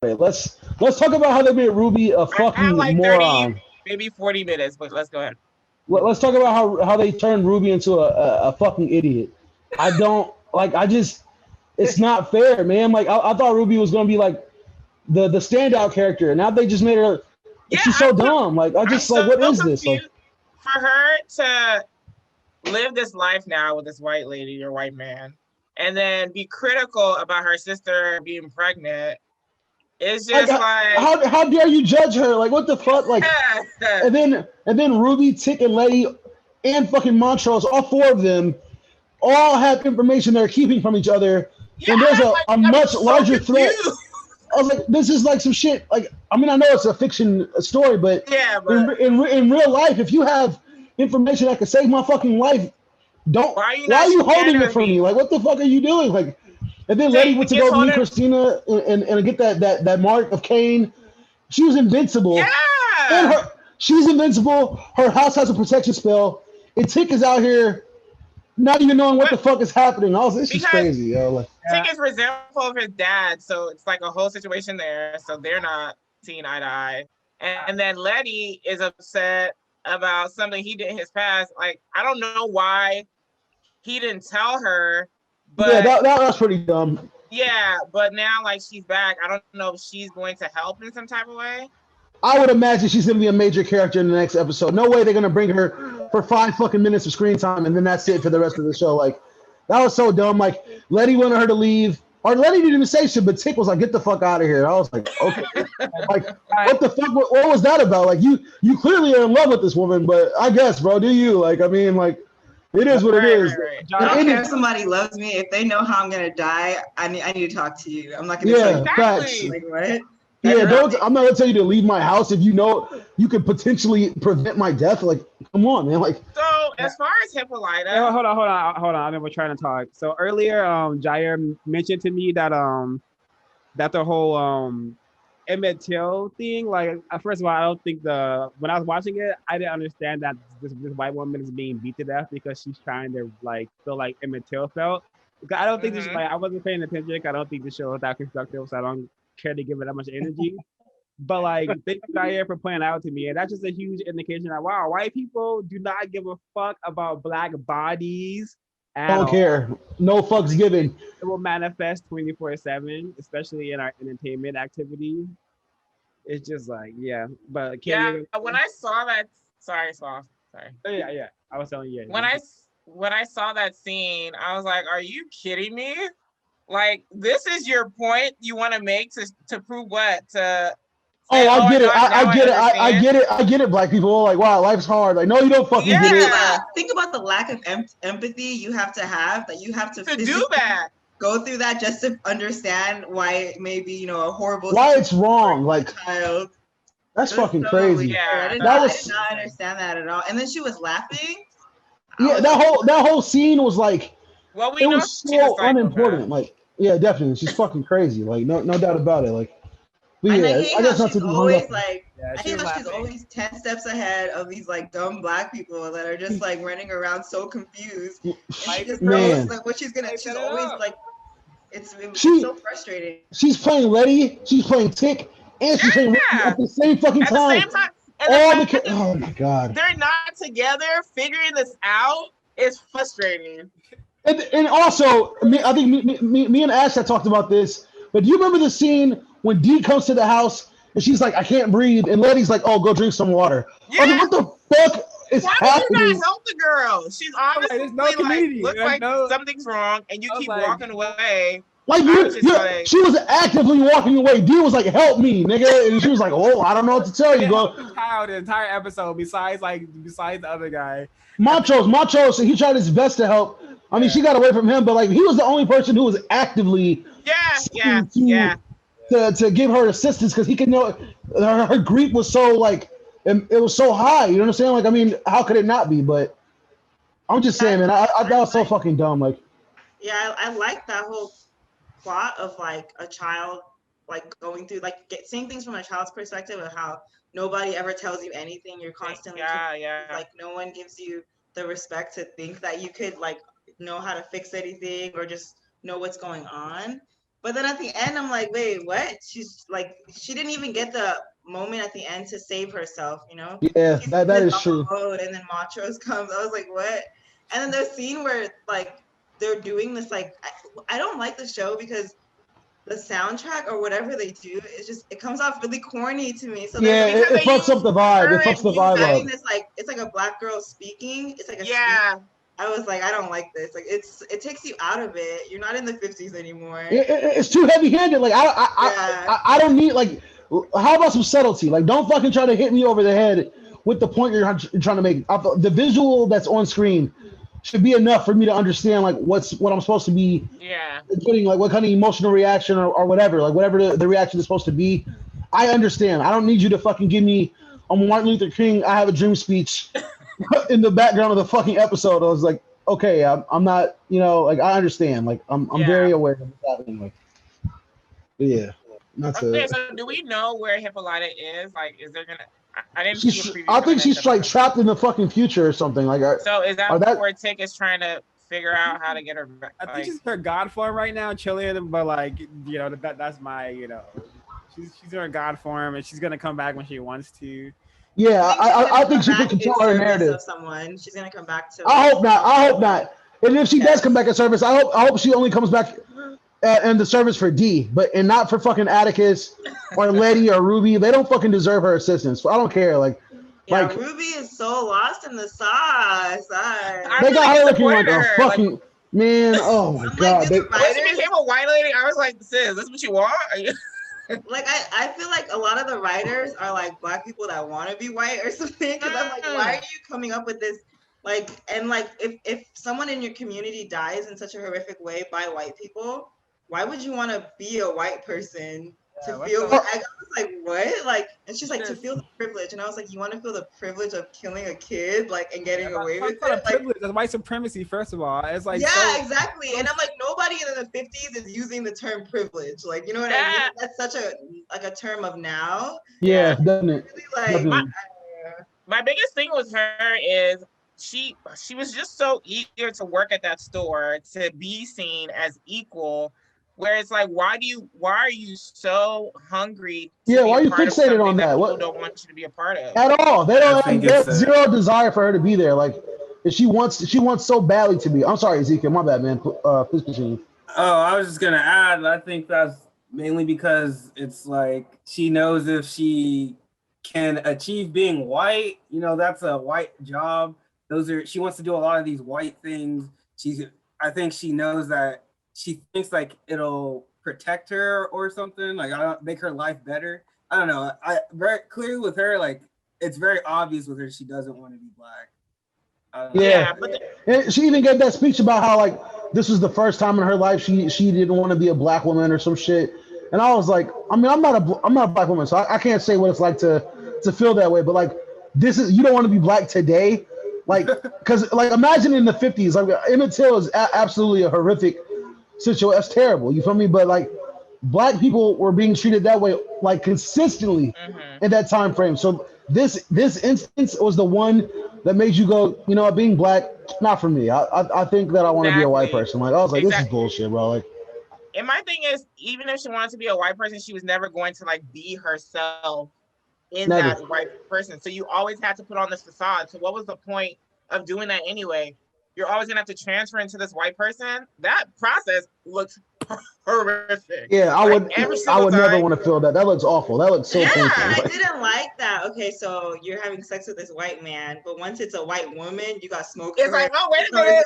let's talk about how they made Ruby a I have fucking like 30, moron. maybe 40 minutes, but let's go ahead. Let's talk about how they turned Ruby into a fucking idiot. I don't like. I just it's not fair, man. Like I thought Ruby was gonna be like the standout character, and now they just made her. Yeah, She's so dumb. Like I I'm just like, so what is this? Like confused for her to live this life now with this white lady or white man, and then be critical about her sister being pregnant. It's just like, how dare you judge her? Like what the fuck? Like and then Ruby, Tick, and Letty, and fucking Montrose, all four of them, all have information they're keeping from each other. yeah, And there's a I'm much so larger threat. confused. I was like, this is like some shit. Like, I mean, I know it's a fiction story, but Yeah, but in real life, if you have information that could save my fucking life, don't. why are you Why not are you holding sharing it with from me? me? Like, what the fuck are you doing? Like, and then Letty went to Just go hold meet it. Christina and get that mark of Cain. She was invincible, and Yeah, she's invincible. Her house has a protection spell. And Tick is out here not even knowing what but the fuck is happening. I was, this is because crazy, yo. Like, Tick is resentful of his dad, so it's like a whole situation there. So they're not seeing eye to eye. And then Letty is upset about something he did in his past. Like, I don't know why he didn't tell her, yeah, but that was pretty dumb. yeah, but now like she's back. I don't know if she's going to help in some type of way. I would imagine she's gonna be a major character in the next episode. No way they're gonna bring her for 5 fucking minutes of screen time and then that's it for the rest of the show. Like that was so dumb. Like Letty wanted her to leave. Or Letty didn't even say shit, but Tick was like, "Get the fuck out of here." I was like, "Okay." Like, what the fuck? What was that about? Like, you clearly are in love with this woman, but I guess, bro, do you? Like, I mean, like, it is what it is. Right. I don't care if somebody loves me. If they know how I'm gonna die, I need to talk to you. I'm not gonna tell you. Facts. Exactly. Like what? Yeah, don't. I'm not gonna tell you to leave my house if you know you could potentially prevent my death. Like, come on, man. Like, So as far as Hippolyta, Hold on. I never trying to talk. So earlier, Jair mentioned to me that the whole Emmett Till thing. Like, first of all, I don't think when I was watching it, I didn't understand that this white woman is being beat to death because she's trying to like feel like Emmett Till felt. Because I don't think this like I wasn't paying attention. I don't think the show was that constructive, so I don't care to give it that much energy. But like, thank you, Jair, for pointing out to me, and that's just a huge indication that wow, white people do not give a fuck about black bodies. don't care. No fucks given. It will manifest 24/7, especially in our entertainment activities. It's just like, yeah. But when I saw that, sorry. Oh, yeah. I was telling you. When I saw that scene, I was like, "Are you kidding me? Like, this is your point you want to make to prove what? To say, I get it. I get it. I get it. Black people like, wow, life's hard. Like, no, you don't fucking get it. Think about the lack of empathy you have that you have to do that. Go through that just to understand why it may be, a horrible. Why it's wrong, like child. That's fucking crazy. Yeah, I did not understand that at all. And then she was laughing. Yeah, that whole scene was like, well, it was so unimportant. Like, yeah, definitely, she's fucking crazy. Like, no doubt about it. Like, but and yeah, I guess not to be always like. I hate how she's always 10 steps ahead of these like dumb black people that are just like running around so confused. And she just knows like what she's gonna. She's always like. It was so frustrating. She's playing Letty. She's playing Tick. And she's playing Ricky at the same fucking time. Oh my god! They're not together figuring this out. It's frustrating. And also, I think me and Ash had talked about this. But do you remember the scene when Dee comes to the house and she's like, "I can't breathe," and Letty's like, "Oh, go drink some water." Yeah. I was like, what the fuck is happening? Why do you not help the girl? She's obviously looks like something's wrong, and you keep walking away. Like, she was actively walking away. Dee was like, "Help me, nigga," and she was like, "Oh, I don't know what to tell you." Go. The entire episode, besides the other guy, Montrose, he tried his best to help. I mean, she got away from him, but like he was the only person who was actively to give her assistance because he could know her grief was so like it was so high. You know what I'm saying? Like, I mean, how could it not be? But I'm just saying, man, I that was so fucking dumb. Like, yeah, I like that whole plot of like a child like going through like seeing things from a child's perspective of how nobody ever tells you anything. You're constantly like no one gives you the respect to think that you could like know how to fix anything or just know what's going on. But then at the end, I'm like, wait, what? She's like, she didn't even get the moment at the end to save herself, you know? Yeah, that is true. Road, and then Montrose comes. I was like, what? And then the scene where like they're doing this, like, I don't like the show because the soundtrack or whatever they do, it comes off really corny to me. So yeah, it fucks up the vibe. It fucks the vibe up. This, like, it's like a black girl speaking. It's like a speech. I was like, I don't like this. Like, it takes you out of it. You're not in the 50s anymore. It's too heavy-handed. Like, I don't need, like, how about some subtlety? Like, don't fucking try to hit me over the head with the point you're trying to make. The visual that's on screen should be enough for me to understand, like, what I'm supposed to be putting, like, what kind of emotional reaction or whatever, like, whatever the reaction is supposed to be. I understand. I don't need you to fucking give me a Martin Luther King, I have a dream speech in the background of the fucking episode. I was like, okay, I'm not, you know, like, I understand. Like, I'm very aware of what's happening. Like, yeah. Okay, so do we know where Hippolyta is? Like, is there gonna? I didn't see a preview. I think she's like trapped in the fucking future or something. Like, so is that where Tick is trying to figure out how to get her back? I think she's her god form right now, chilling. But like, you know, that's my, you know, she's in her god form, and she's gonna come back when she wants to. Yeah, I think she can control her narrative. Of someone, she's gonna come back to. I hope not. And if she does come back in service, I hope she only comes back in the service for D, and not for fucking Atticus or Letty or Ruby. They don't fucking deserve her assistance. I don't care. Like, Ruby is so lost in the sauce. They got her looking like a fucking man. Oh my god! When she became a white lady, I was like, sis, this is what you want? Like, I feel like a lot of the writers are like black people that want to be white or something. Because I'm like, why are you coming up with this? Like, and like, if someone in your community dies in such a horrific way by white people, why would you want to be a white person to feel? I was like, what? Like, and she's like, to feel the privilege, and I was like, you want to feel the privilege of killing a kid, like, and getting away with it? Like, privilege. That's white supremacy. First of all, it's like exactly. And I'm like, nobody in the 50s is using the term privilege. Like, you know what I mean? That's such a term of now. Yeah, definitely. Really, like, my biggest thing with her is she was just so eager to work at that store, to be seen as equal. Where it's like, why are you so hungry? Why are you fixated on that? What don't want you to be a part of at all? They don't have zero desire for her to be there. Like, if she wants so badly to be. I'm sorry, Ezekiel, my bad, man. Please continue. Oh, I was just gonna add. I think that's mainly because it's like she knows if she can achieve being white, you know, that's a white job. She wants to do a lot of these white things. I think she knows that. She thinks like it'll protect her or something, like make her life better. I don't know. Very clear with her, like it's very obvious with her she doesn't want to be black. And she even gave that speech about how like this was the first time in her life she didn't want to be a black woman or some shit. And I was like, I mean, I'm not a black woman, so I can't say what it's like to feel that way. But like, you don't want to be black today, like, because like imagine in the 50s, like Emmett Till is absolutely a horrific situation. That's terrible. You feel me? But like, black people were being treated that way like consistently in that time frame. So this instance was the one that made you go, you know, being black, not for me. I think that I want to be a white person. Like, I was like, this is bullshit, bro. Like, and my thing is, even if she wanted to be a white person, she was never going to like be herself in that white person. So you always had to put on this facade. So what was the point of doing that anyway? You're always gonna have to transfer into this white person. That process looks horrific. Yeah, I would never want to feel that. That looks awful. That looks so painful. I didn't like that. Okay, so you're having sex with this white man, but once it's a white woman, you got smoke. It's like, oh, wait a minute.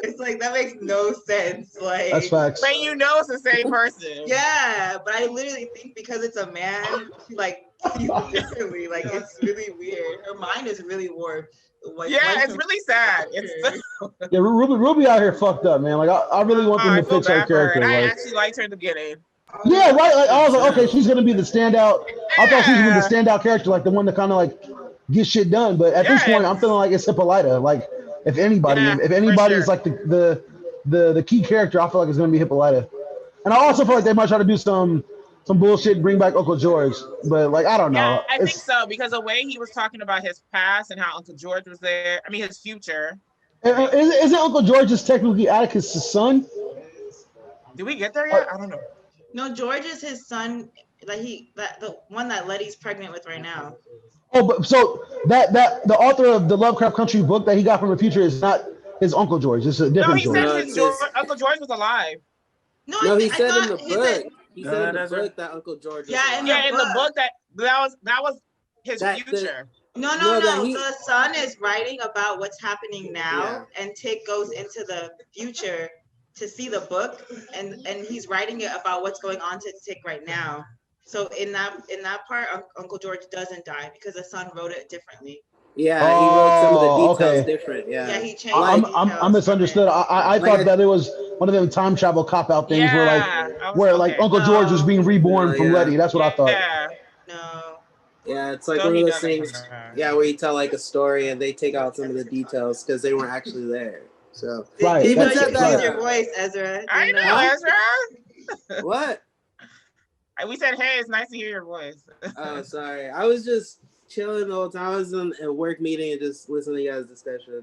It's like, that makes no sense. Like, that's facts. But you know it's the same person. Yeah, but I literally think because it's a man, like, differently. Like, it's really weird. Her mind is really warped. It's really sad. Yeah, Ruby out here fucked up, man. Like, I really want them to fix her character. And I actually liked her in the beginning. Yeah, right. Like, I was like, okay, she's gonna be the standout. I thought she was gonna be the standout character, like the one that kind of like get shit done. But at this point, I'm feeling like it's Hippolyta. Like, if anybody is like the key character, I feel like it's gonna be Hippolyta. And I also feel like they might try to do some bullshit, bring back Uncle George, but like, I don't know. Yeah, I think so, because the way he was talking about his past and how Uncle George was there, I mean his future. Isn't Uncle George just technically Atticus' son? Do we get there yet? I don't know. No, George is his son. The one that Letty's pregnant with right now. Oh, but so that the author of the Lovecraft Country book that he got from the future is not his Uncle George. It's a different he George. said Uncle George was alive. No, he said in the book. He said in the book that Uncle George. Yeah, in the book that was his future. No. The son is writing about what's happening now, and Tick goes into the future to see the book, and he's writing it about what's going on to Tick right now. So in that part, Uncle George doesn't die because the son wrote it differently. Yeah, he wrote some of the details different. Yeah, he changed. I'm misunderstood. I thought that it was one of them time travel cop out things where Uncle George was being reborn from Letty. That's what I thought. Yeah. No. Yeah, it's like one of those things. Yeah, where you tell like a story and they take out some of the details because they weren't actually there. So right. You use your voice, Ezra. I know, Ezra. What? We said, hey, it's nice to hear your voice. Oh, sorry. I was just chilling the whole time. I was in a work meeting and just listening to you guys' discussion.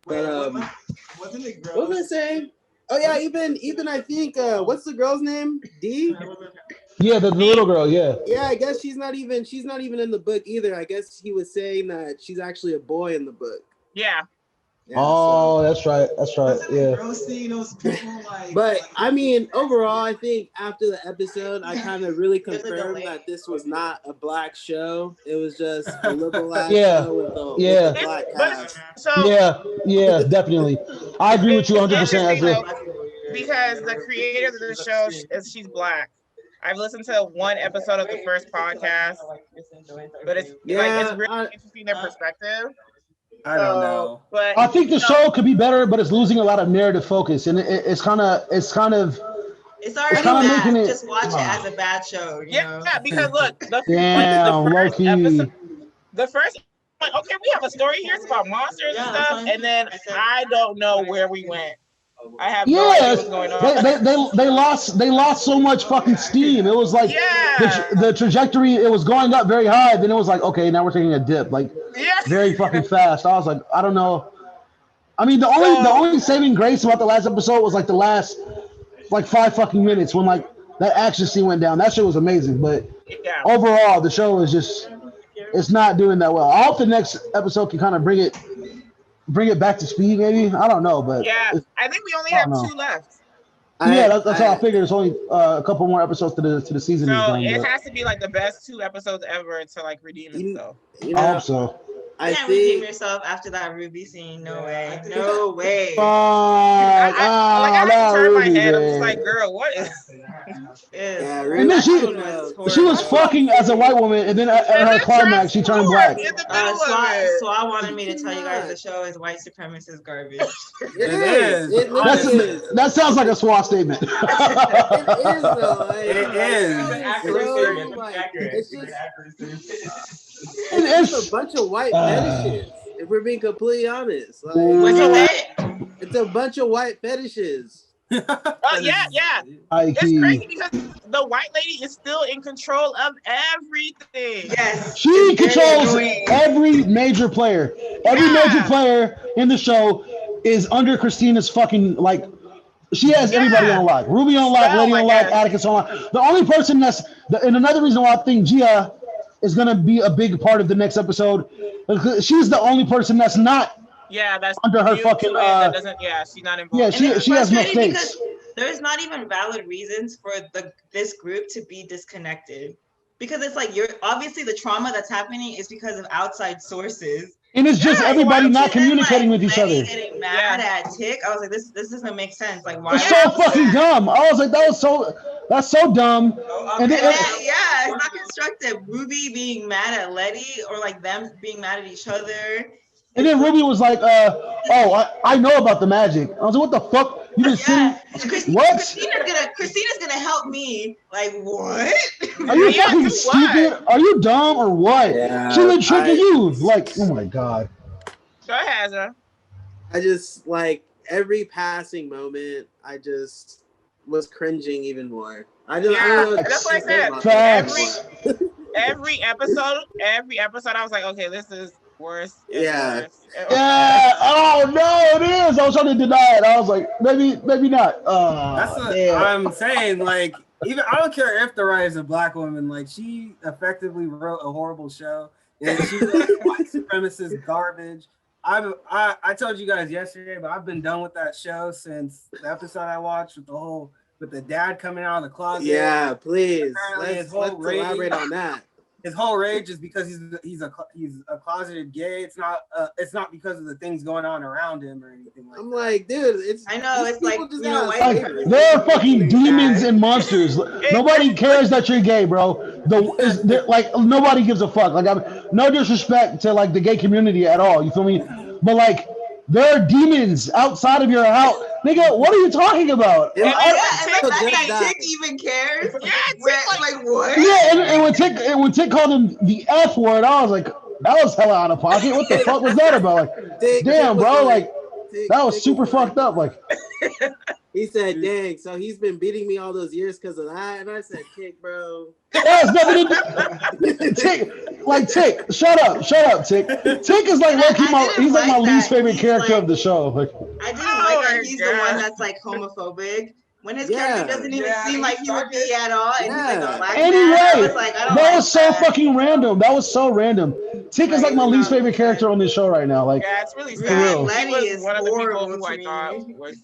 But wasn't it gross? What was I saying? Oh yeah, even I think what's the girl's name? D? Yeah, the little girl, yeah. Yeah, I guess she's not even in the book either. I guess he was saying that she's actually a boy in the book. Yeah. That's right. Yeah. But I mean, overall, I think after the episode, I kind of really confirmed that this was not a black show. It was just a liberal ass show with the black cast. Yeah, definitely. I agree with you 100%. Because the creator of the show she's black. I've listened to one episode of the first podcast, but it's really interesting their perspective. I don't know, but I think the show could be better, but it's losing a lot of narrative focus, and it's already bad. Just watch it as a bad show. You know? Because look, the first okay, we have a story here. It's about monsters and stuff, and then I don't know where we went. I have no idea what's going on. They lost so much fucking steam. It was like the trajectory, it was going up very high, then it was like, okay, now we're taking a dip, very fucking fast. I was like, I don't know. I mean, the only saving grace about the last episode was the last 5 fucking minutes when that action scene went down. That shit was amazing, but overall the show is just, it's not doing that well. I hope the next episode can kind of bring it back to speed, maybe. I don't know, but I think we only have 2 left. That's how I figured. It's only a couple more episodes to the season. So it has to be the best 2 episodes ever to redeem itself. I hope so. You can't redeem yourself after that Ruby scene. No way. No way. I had to turn my head. I'm just like, girl, what is? And then she was fucking as a white woman, and then at her climax, she turned black. So I wanted me to tell you guys the show is white supremacist garbage. It is. That sounds like a SWAT statement. It is though. It's just a bunch of white fetishes. If we're being completely honest, it's a bunch of white fetishes. Yeah. It's crazy because the white lady is still in control of everything. Yes, she controls every major player. Every major player in the show is under Christina's fucking she has everybody on lock. Ruby on lock, Lady on lock, Atticus on lock. The only person and another reason why I think Gia is gonna be a big part of the next episode, because she's the only person that's not that's under her fucking she's not involved. Yeah, she has mistakes. There's not even valid reasons for this group to be disconnected, because it's you're obviously the trauma that's happening is because of outside sources. And it's just everybody not communicating with each other. Getting mad at Tick. I was like, this doesn't make sense. Why? It's so fucking dumb. I was like, that's so dumb. And it's not constructive. Ruby being mad at Letty, or them being mad at each other. And then Ruby was like, I know about the magic. I was like, what the fuck? You just what? Christina's gonna help me. What? Are you fucking stupid? Are you dumb or what? Yeah, she been tricking you. Oh my god. Go ahead, Ezra. I just every passing moment, I just was cringing even more. That's what I said. Every episode, I was like, okay, this is Worse. Yeah. Worse. Yeah. Oh no, it is. I was trying to deny it. I was like, maybe not. That's what Damn. I'm saying. Like, even I don't care if the writer's a black woman. Like, she effectively wrote a horrible show. And she wrote white supremacist garbage. I told you guys yesterday, but I've been done with that show since the episode I watched with the dad coming out of the closet. Yeah, please. Let's Elaborate on that. His whole rage is because he's a closeted gay. It's not because of the things going on around him or anything like that. I'm like, dude, I know it's like Like, they're fucking demons and monsters. Nobody cares that you're gay, bro. Like nobody gives a fuck. Like, no disrespect to like the gay community at all. You feel me? But like, there are demons outside of your house, nigga. What are you talking about? And Tick even cares. Yeah, like what? Yeah, and when Tick called him the F word, I was like, that was hella out of pocket. What the fuck was that about? Like, damn, bro, like that was super fucked up. Like, he said, "Dang, so he's been beating me all those years because of that." And I said, "Tick, bro." That has nothing to do. Tick, shut up, Tick. Tick is like he's like my least favorite character of the show. Like, I didn't like that he's the one that's like homophobic. When his character doesn't even seem like he would be at all, and he's like a black man. That was so fucking random. That was so random. Tick is like my least favorite character on this show right now. Like, yeah, it's really for sad. real. He was one of the people horrible who to I me. thought was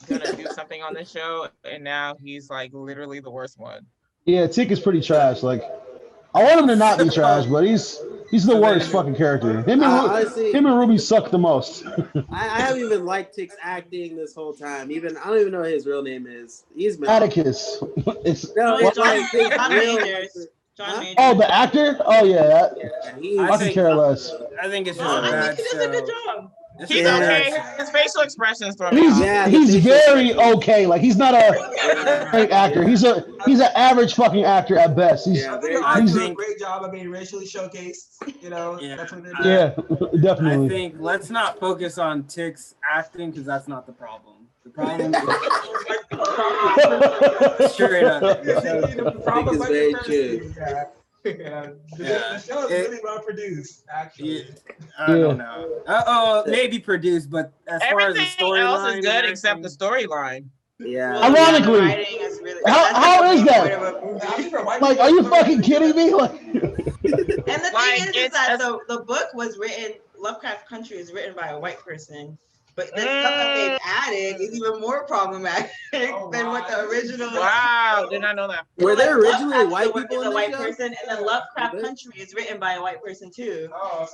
gonna do something on the show, and now he's like literally the worst one. Yeah, Tick is pretty trash. Like, I want him to not be trash, but he's the worst fucking character. Him and Ruby suck the most. I haven't even liked Tick's acting this whole time. I don't even know what his real name is. He's Atticus. John Majors. Oh, the actor? Oh yeah. I think could care less. I think it's just a bad He does a good show. job. He's okay. His facial expressions throw me off. He's very okay. Like, he's not a great actor. He's an average fucking actor at best. He's a great job of being racially showcased. You know, that's what they're doing. Yeah, definitely. I think let's not focus on Tick's acting because that's not the problem. The problem is straight up. The problem is very true. The show is really well produced, actually. I don't know. Maybe produced, but as far as the Everything else is good except the storyline. Yeah. Ironically, how is that? Like, are you fucking kidding me? Like, and the thing is that the book was written. Lovecraft Country is written by a white person. But the stuff that they've added is even more problematic than what the original. Wow, did not know that. Were there originally white people in a white show? person, and then Lovecraft Country is written by a white person too. Oh,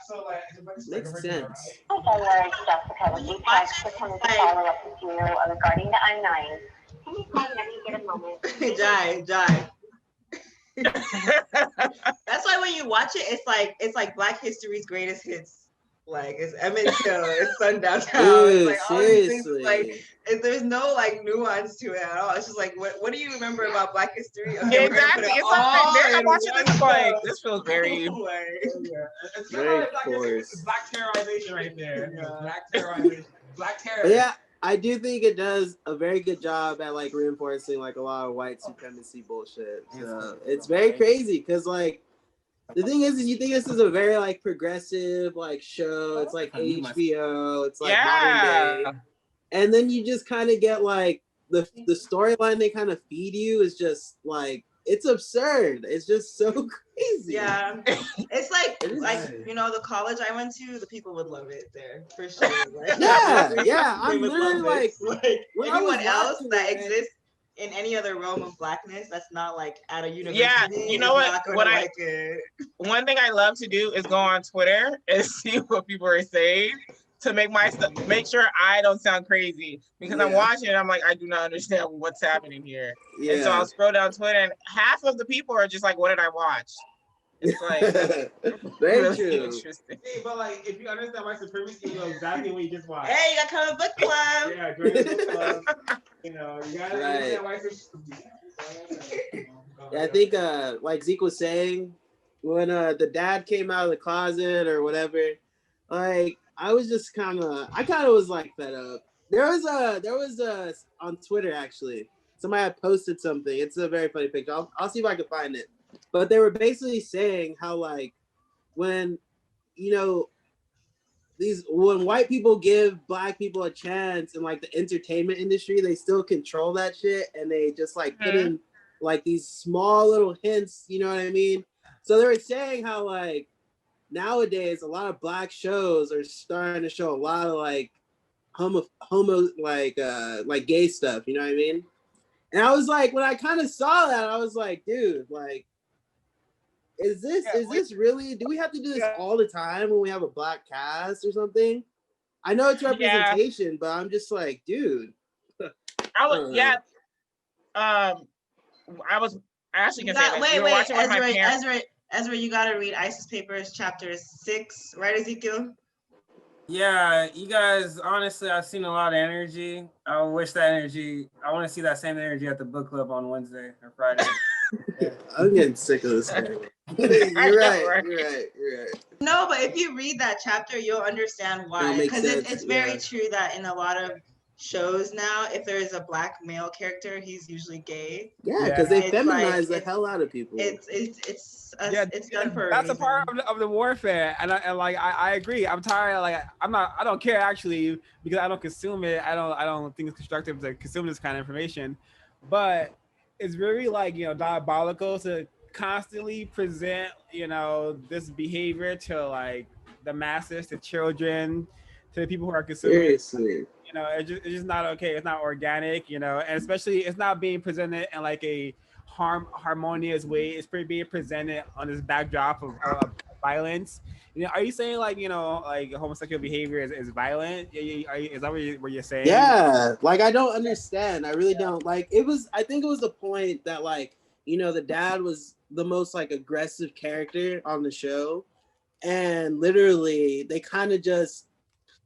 so like makes sense. Hi, February, Jessica. Would you like to come to follow up with you regarding the I'm9? Can you call whenever you get a moment? Jai. That's why when you watch it, it's like Black History's greatest hits. Like, it's Emmett Till, it's Sundown Town. Dude, like all these things, like there's no like nuance to it at all. It's just like what do you remember about Black history? Okay, exactly. It's like I'm watching this like this feels very It's Black terrorization right there. Black terrorization. Black terror. Yeah, I do think it does a very good job at like reinforcing like a lot of white supremacy bullshit. So it's very crazy because like the thing is you think this is a very like progressive like show. It's like HBO. It's like modern day, and then you just kind of get like the storyline they kind of feed you is just like it's absurd. It's just so crazy. Yeah, it's like you know the college I went to, the people would love it there for sure. Like, yeah. I'm literally like anyone else that exists in any other realm of blackness that's not like at a university. Yeah, you know what? One thing I love to do is go on Twitter and see what people are saying to make sure I don't sound crazy because I'm watching and I'm like, I do not understand what's happening here. Yeah. And so I'll scroll down Twitter and half of the people are just like, what did I watch? It's like very really true. Interesting. Hey, but like if you understand white supremacy, you know exactly what you just watched. Hey, you got comic book club. Yeah, great book club. You know, you gotta understand white supremacy. Yeah, I think like Zeke was saying, when the dad came out of the closet or whatever, like I kind of was like fed up. There was on Twitter actually, somebody had posted something. It's a very funny picture. I'll see if I can find it. But they were basically saying how like when you know, when white people give black people a chance in like the entertainment industry, they still control that shit, and they just like put in like these small little hints, you know what I mean? So they were saying how like nowadays a lot of black shows are starting to show a lot of like homo like gay stuff, you know what I mean? And I was like, when I kind of saw that, I was like, dude, like, is this really, do we have to do this all the time when we have a black cast or something? I know it's representation, but I'm just like, dude. I actually can say wait, Ezra, you gotta read ISIS Papers chapter 6, right, Ezekiel? Yeah, you guys, honestly, I've seen a lot of energy. I want to see that same energy at the book club on Wednesday or Friday. Yeah. I'm getting sick of this. You're right. No, but if you read that chapter, you'll understand why. Because it's very true that in a lot of shows now, if there is a black male character, he's usually gay. Yeah, because they feminize the hell out of people. It's done for that's a part of the warfare, and I agree. I'm tired. Like I don't care actually, because I don't consume it. I don't think it's constructive to consume this kind of information, but it's very like, you know, diabolical to constantly present, you know, this behavior to like the masses, to children, to the people who are consuming. Seriously. You know, it's just not okay. It's not organic, you know, and especially it's not being presented in like a harmonious way. It's being presented on this backdrop of violence. You know, are you saying like, you know, like homosexual behavior is violent? Is that what you're saying? Yeah, like I don't understand. I really don't. Like I think it was the point that like, you know, the dad was the most like aggressive character on the show, and literally they kind of just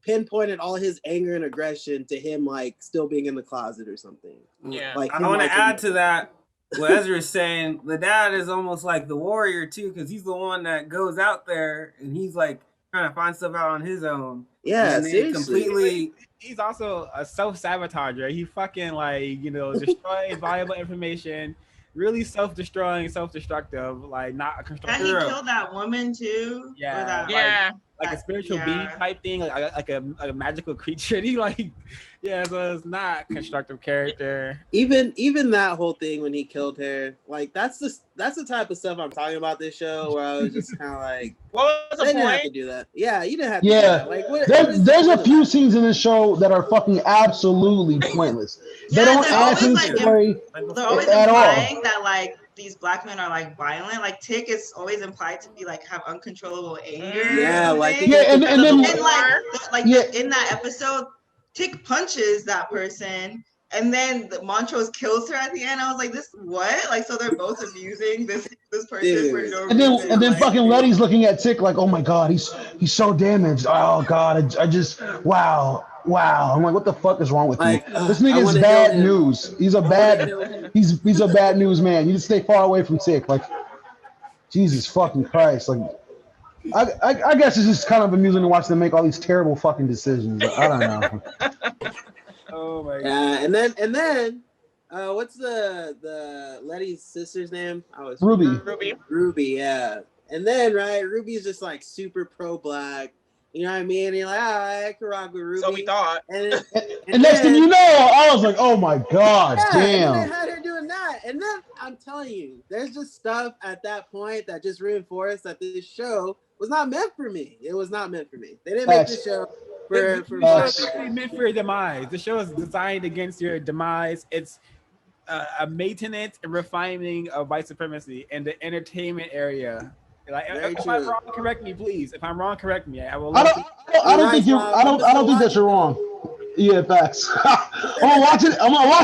pinpointed all his anger and aggression to him like still being in the closet or something. Yeah, like I want to add to that what Ezra is saying. The dad is almost like the warrior too, because he's the one that goes out there and he's like trying to find stuff out on his own. Yeah, seriously. He's also a self-sabotager. He fucking like, you know, destroys valuable information. Really self-destructive, like not a constructive. And he killed that woman too. Yeah. Like a spiritual being type thing, like a magical creature. He like, so it's not constructive character. Even that whole thing when he killed her, like that's the type of stuff I'm talking about this show, where I was just kind of like, what was the they point? didn't have to do that. Yeah, you didn't have to do that. Like, there's a few scenes in this show that are fucking absolutely pointless. They don't add to the story they're always implying that like these black men are like violent. Like Tick is always implied to be like have uncontrollable anger. Yeah, like and then in that episode, Tick punches that person, and then Montrose kills her at the end. I was like, this what? Like, so they're both abusing this person for no reason. And then fucking Letty's looking at Tick like, oh my god, he's so damaged. Oh god, I just wow. I'm like, what the fuck is wrong with you? This nigga is bad news. He's a bad news man. You just stay far away from Tick. Like, Jesus fucking Christ. Like, I guess it's just kind of amusing to watch them make all these terrible fucking decisions. I don't know. Oh my god. And then what's the Letty's sister's name? Ruby, yeah. And then Ruby's just like super pro-black. You know what I mean? And you're like, all right, I can rock with Ruby. So we thought. And next thing you know, I was like, oh my god, damn. And they had her doing that. And then I'm telling you, there's just stuff at that point that just reinforced that this show was not meant for me. It was not meant for me. They didn't make this show for meant for your demise. The show is designed against your demise. It's a maintenance and refining of white supremacy in the entertainment area. Like, if I'm wrong, correct me, please. If I'm wrong, correct me. I will. I don't think that you're wrong. Yeah, facts. I'm gonna watch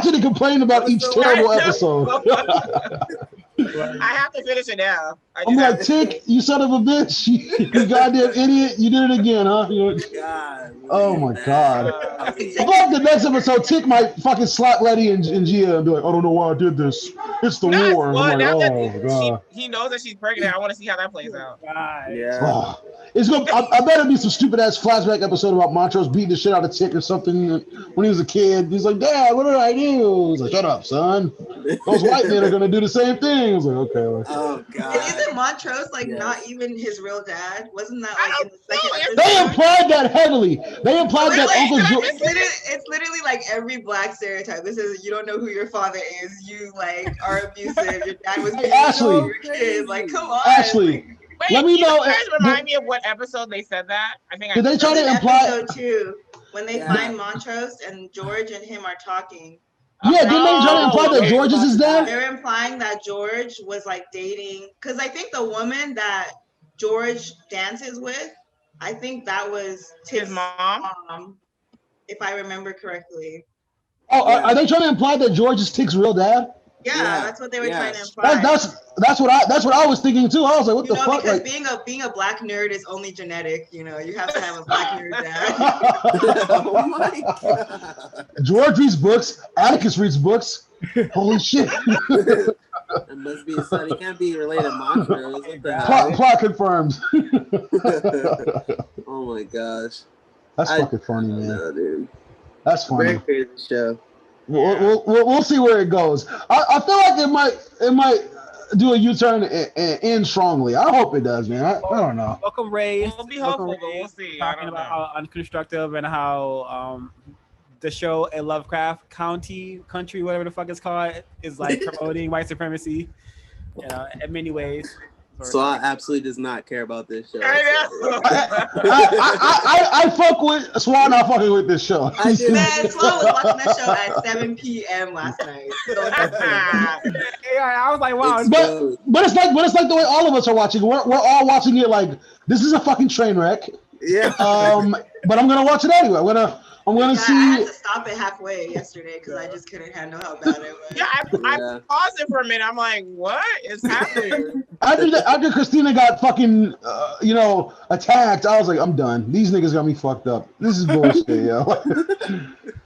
it and complain about each terrible episode. I have to finish it now. I'm like, Tick, you son of a bitch. You goddamn idiot. You did it again, huh? Oh my god. I thought the next episode, Tick might fucking slap Letty and Gia and be like, I don't know why I did this. It's the war. I'm like, oh my god. He knows that she's pregnant. I want to see how that plays out. Yeah. It's gonna. I bet it'll be some stupid ass flashback episode about Montrose beating the shit out of Tick or something when he was a kid. He's like, Dad, what did I do? He's like, shut up, son. Those white men are gonna do the same thing. was like, okay. Like, Oh god. And isn't Montrose like Yes. not even his real dad? Wasn't that like in the second episode? they implied that heavily. They implied that Like, Uncle George. it's literally like every black stereotype. This is you don't know who your father is. You like are abusive. Your dad was beating Ashley. your kids. Like, come on. Ashley, Wait, let me can know. you guys remind me of what episode they said that? I think Did they try to Like, imply? episode 2 when they Yeah. find Montrose and George and him are talking. Yeah, didn't they try to imply that okay. George is his dad? They're implying that George was like dating because I think the woman that George dances with, I think that was His mom. If I remember correctly. Oh, Yeah. are they trying to imply that George is Tick's real dad? Yeah, Yeah. that's what they were Yeah. trying to imply. That's what I was thinking too. I was like, what You the know, fuck? because Like, being a black nerd is only genetic. You know, you have to have a black nerd dad. Oh my god. George reads books. Atticus reads books. Holy shit! It must be his son. He can't be related to Montrose. What the hell? Plot confirmed. Oh my gosh. That's fucking funny, man. No, dude. That's funny. Very crazy show. We'll see where it goes. I feel like it might do a U-turn and end strongly. I hope it does, man. I don't know. Welcome, Ray. We'll be hopeful, but we'll see. I Talking don't about know. how unconstructive and how the show A Lovecraft Country, whatever the fuck it's called, is like promoting white supremacy, you know, in many ways. Slaw absolutely does not care about this show. I know. I fuck with Swan. Not fucking with this show. I do. Man, Sloan was watching that show at 7 p.m. last night. So Yeah, I was like, wow. But it's like the way all of us are watching. We're all watching it like this is a fucking train wreck. Yeah. But I'm gonna watch it anyway. I'm gonna I see. had to stop it halfway yesterday because I just couldn't handle how bad it was. Yeah, I paused it for a minute. I'm like, what is happening? After Christina got fucking attacked, I was like, I'm done. These niggas got me fucked up. This is bullshit, yo.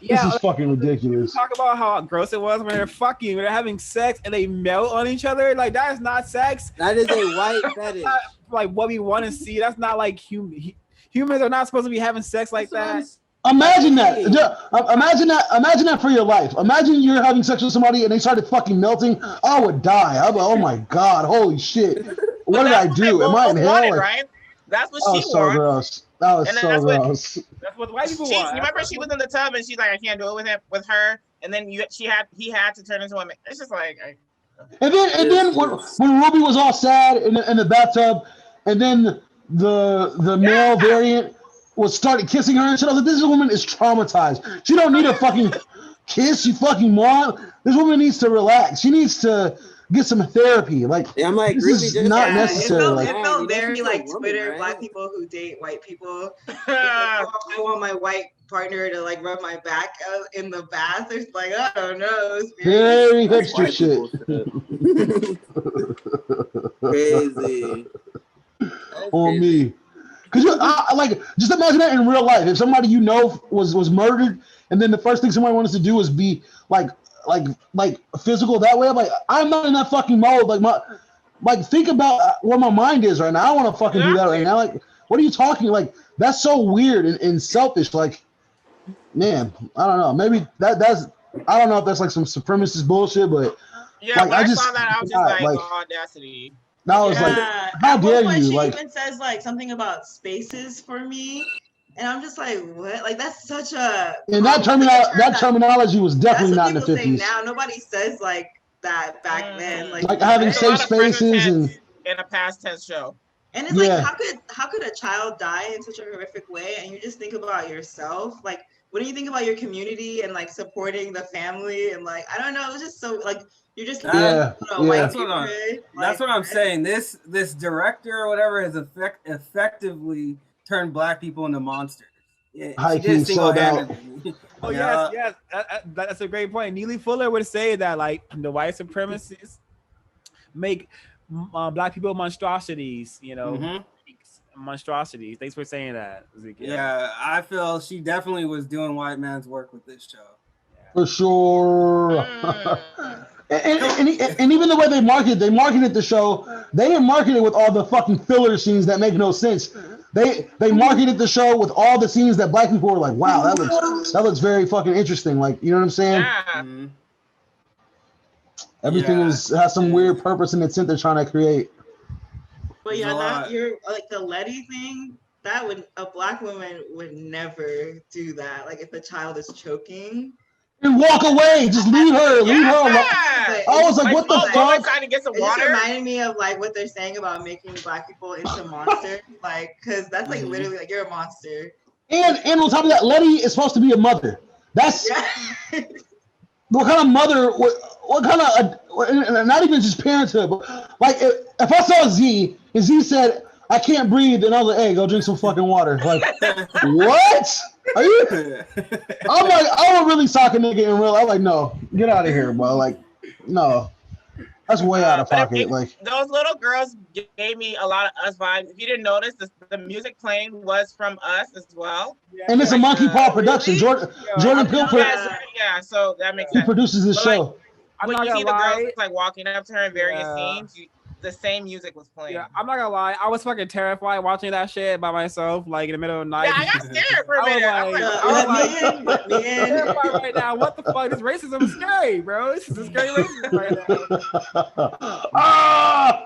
This is fucking ridiculous. Talk about how gross it was when they're fucking, when they're having sex and they melt on each other. Like, that is not sex. That is a white fetish. Not, like, what we want to see. That's not like humans are not supposed to be having sex like that. Imagine that. Imagine that for your life. Imagine you're having sex with somebody and they started fucking melting. I would die. I'm like, oh my god, holy shit. What did I do? Am I in hell? Wanted, right? That's what she wanted. Gross. That was so gross. That's what white people want. You remember she was in the tub and she's like, I can't do it with her. And then he had to turn into a man. It's just like. And then when Ruby was all sad in the bathtub, and then the male variant started kissing her and shit. I was like, this woman is traumatized. She don't need a fucking kiss, you fucking moron. This woman needs to relax. She needs to get some therapy. Like, I'm like, this Ruby is just not necessary. It felt very like woman, Twitter right? black people who date white people. I want my white partner to like rub my back in the bath. It's like, I don't know. It's very hipster shit. Crazy. On me. Because just imagine that in real life. If somebody you know was murdered, and then the first thing somebody wants to do is be like physical that way. I'm like, I'm not in that fucking mode. Like think about where my mind is right now. I don't want to fucking do that right now. Like, what are you talking? Like, that's so weird and selfish. Like, man, I don't know. Maybe that's I don't know if that's like some supremacist bullshit, but yeah, when I saw that, I was just like audacity. I was like, how dare you? She like, even says like something about spaces for me, and I'm just like, what? Like, that's such a. And that terminology was definitely not in the 50s. Now nobody says like that back then. Like having safe spaces and in a past tense show. And it's like, how could a child die in such a horrific way? And you just think about yourself, like. When you think about your community and like supporting the family and like, I don't know, it's just so like you're just that's what I'm saying. This director or whatever has effectively turned black people into monsters. Yeah, she did single-handedly. Oh yes, that's a great point. Neely Fuller would say that like the white supremacists make black people monstrosities, you know. Mm-hmm. Monstrosities. Thanks for saying that, Ezekiel. Yeah, I feel she definitely was doing white man's work with this show. For sure. and even the way they marketed the show, they didn't market it with all the fucking filler scenes that make no sense. They marketed the show with all the scenes that black people were like, wow, that looks very fucking interesting. Like, you know what I'm saying? Yeah. Everything has some weird purpose and intent they're trying to create. But you're like the Letty thing. That a black woman would never do that. Like if the child is choking. And walk away, just leave her alone. I was like, what the fuck? Trying to get some water. It just reminded me of like what they're saying about making black people into monsters, like because that's like literally like you're a monster. And on top of that, Letty is supposed to be a mother. That's what kind of mother? What kind of? Not even just parenthood, but like if I saw Z and Z said, "I can't breathe," and I was like, "Hey, go drink some fucking water." Like, what? Are you? I'm like, I would really sock a nigga in real. I'm like, no, get out of here, bro. Like, no, that's way out of pocket. Like those little girls gave me a lot of Us vibes. If you didn't notice, the music playing was from Us as well. And it's a Monkey Paw production. Jordan Peele. Yeah, so that makes sense. He produces this show. When you see the girls like walking up to her in various scenes, the same music was playing. Yeah, I'm not gonna lie. I was fucking terrified watching that shit by myself, like in the middle of the night. Yeah, I got scared for a minute. I was terrified right now. What the fuck? This racism is scary, bro. This is a scary racism right now.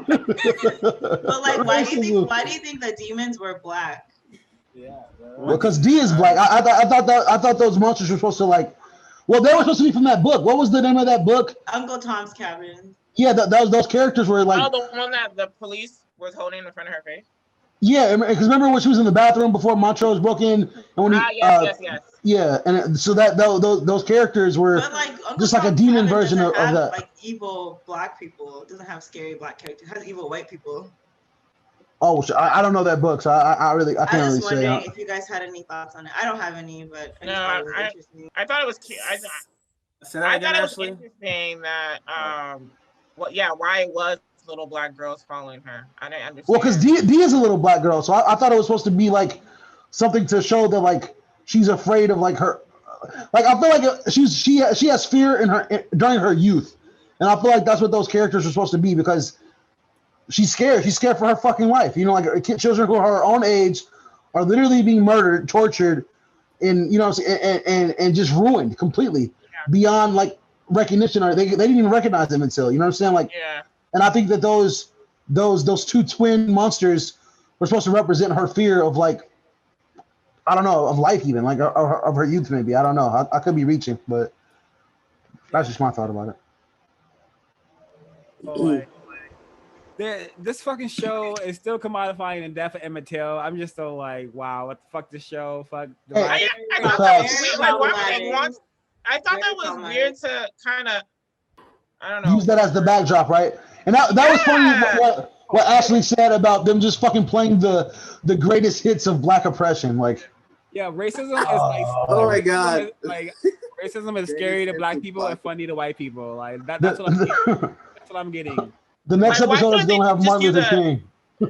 But like, why do you think the demons were black? Yeah. Well, because D is black. I thought those monsters were supposed to like. Well, they were supposed to be from that book. What was the name of that book? Uncle Tom's Cabin. Yeah, those characters were like. Oh, the one that the police was holding in front of her face. Yeah, because remember when she was in the bathroom before Montrose broke in, and when yes. Yeah, and so that those characters were just like a demon version of that. Like evil black people. It doesn't have scary black characters. It has evil white people. Oh, I don't know that book, so I can't really say. I was wondering if you guys had any thoughts on it. I don't have any, but I thought it was cute. I thought it was interesting that why it was little black girls following her. I didn't understand. Well, because D is a little black girl, so I thought it was supposed to be like something to show that like she's afraid of like her. Like I feel like she has fear during her youth, and I feel like that's what those characters are supposed to be because she's scared. She's scared for her fucking life. You know, like children who are her own age are literally being murdered, tortured, and and just ruined completely beyond like recognition. Or they didn't even recognize them until you know what I'm saying. Like, and I think that those two twin monsters were supposed to represent her fear of like, I don't know, of life even like of her youth maybe. I don't know. I could be reaching, but that's just my thought about it. Boy. This fucking show is still commodifying in death of Emmett Till. I'm just so like, wow, what the fuck this show? Fuck. I thought that was weird to kind of, I don't know. Use that as the backdrop, right? And that was funny what Ashley said about them just fucking playing the greatest hits of black oppression. Like, yeah, racism is like, oh my god, like racism is scary to black people and funny to white people. Like that's what I'm getting. That's what I'm getting. The next episode is gonna have Martin Luther King.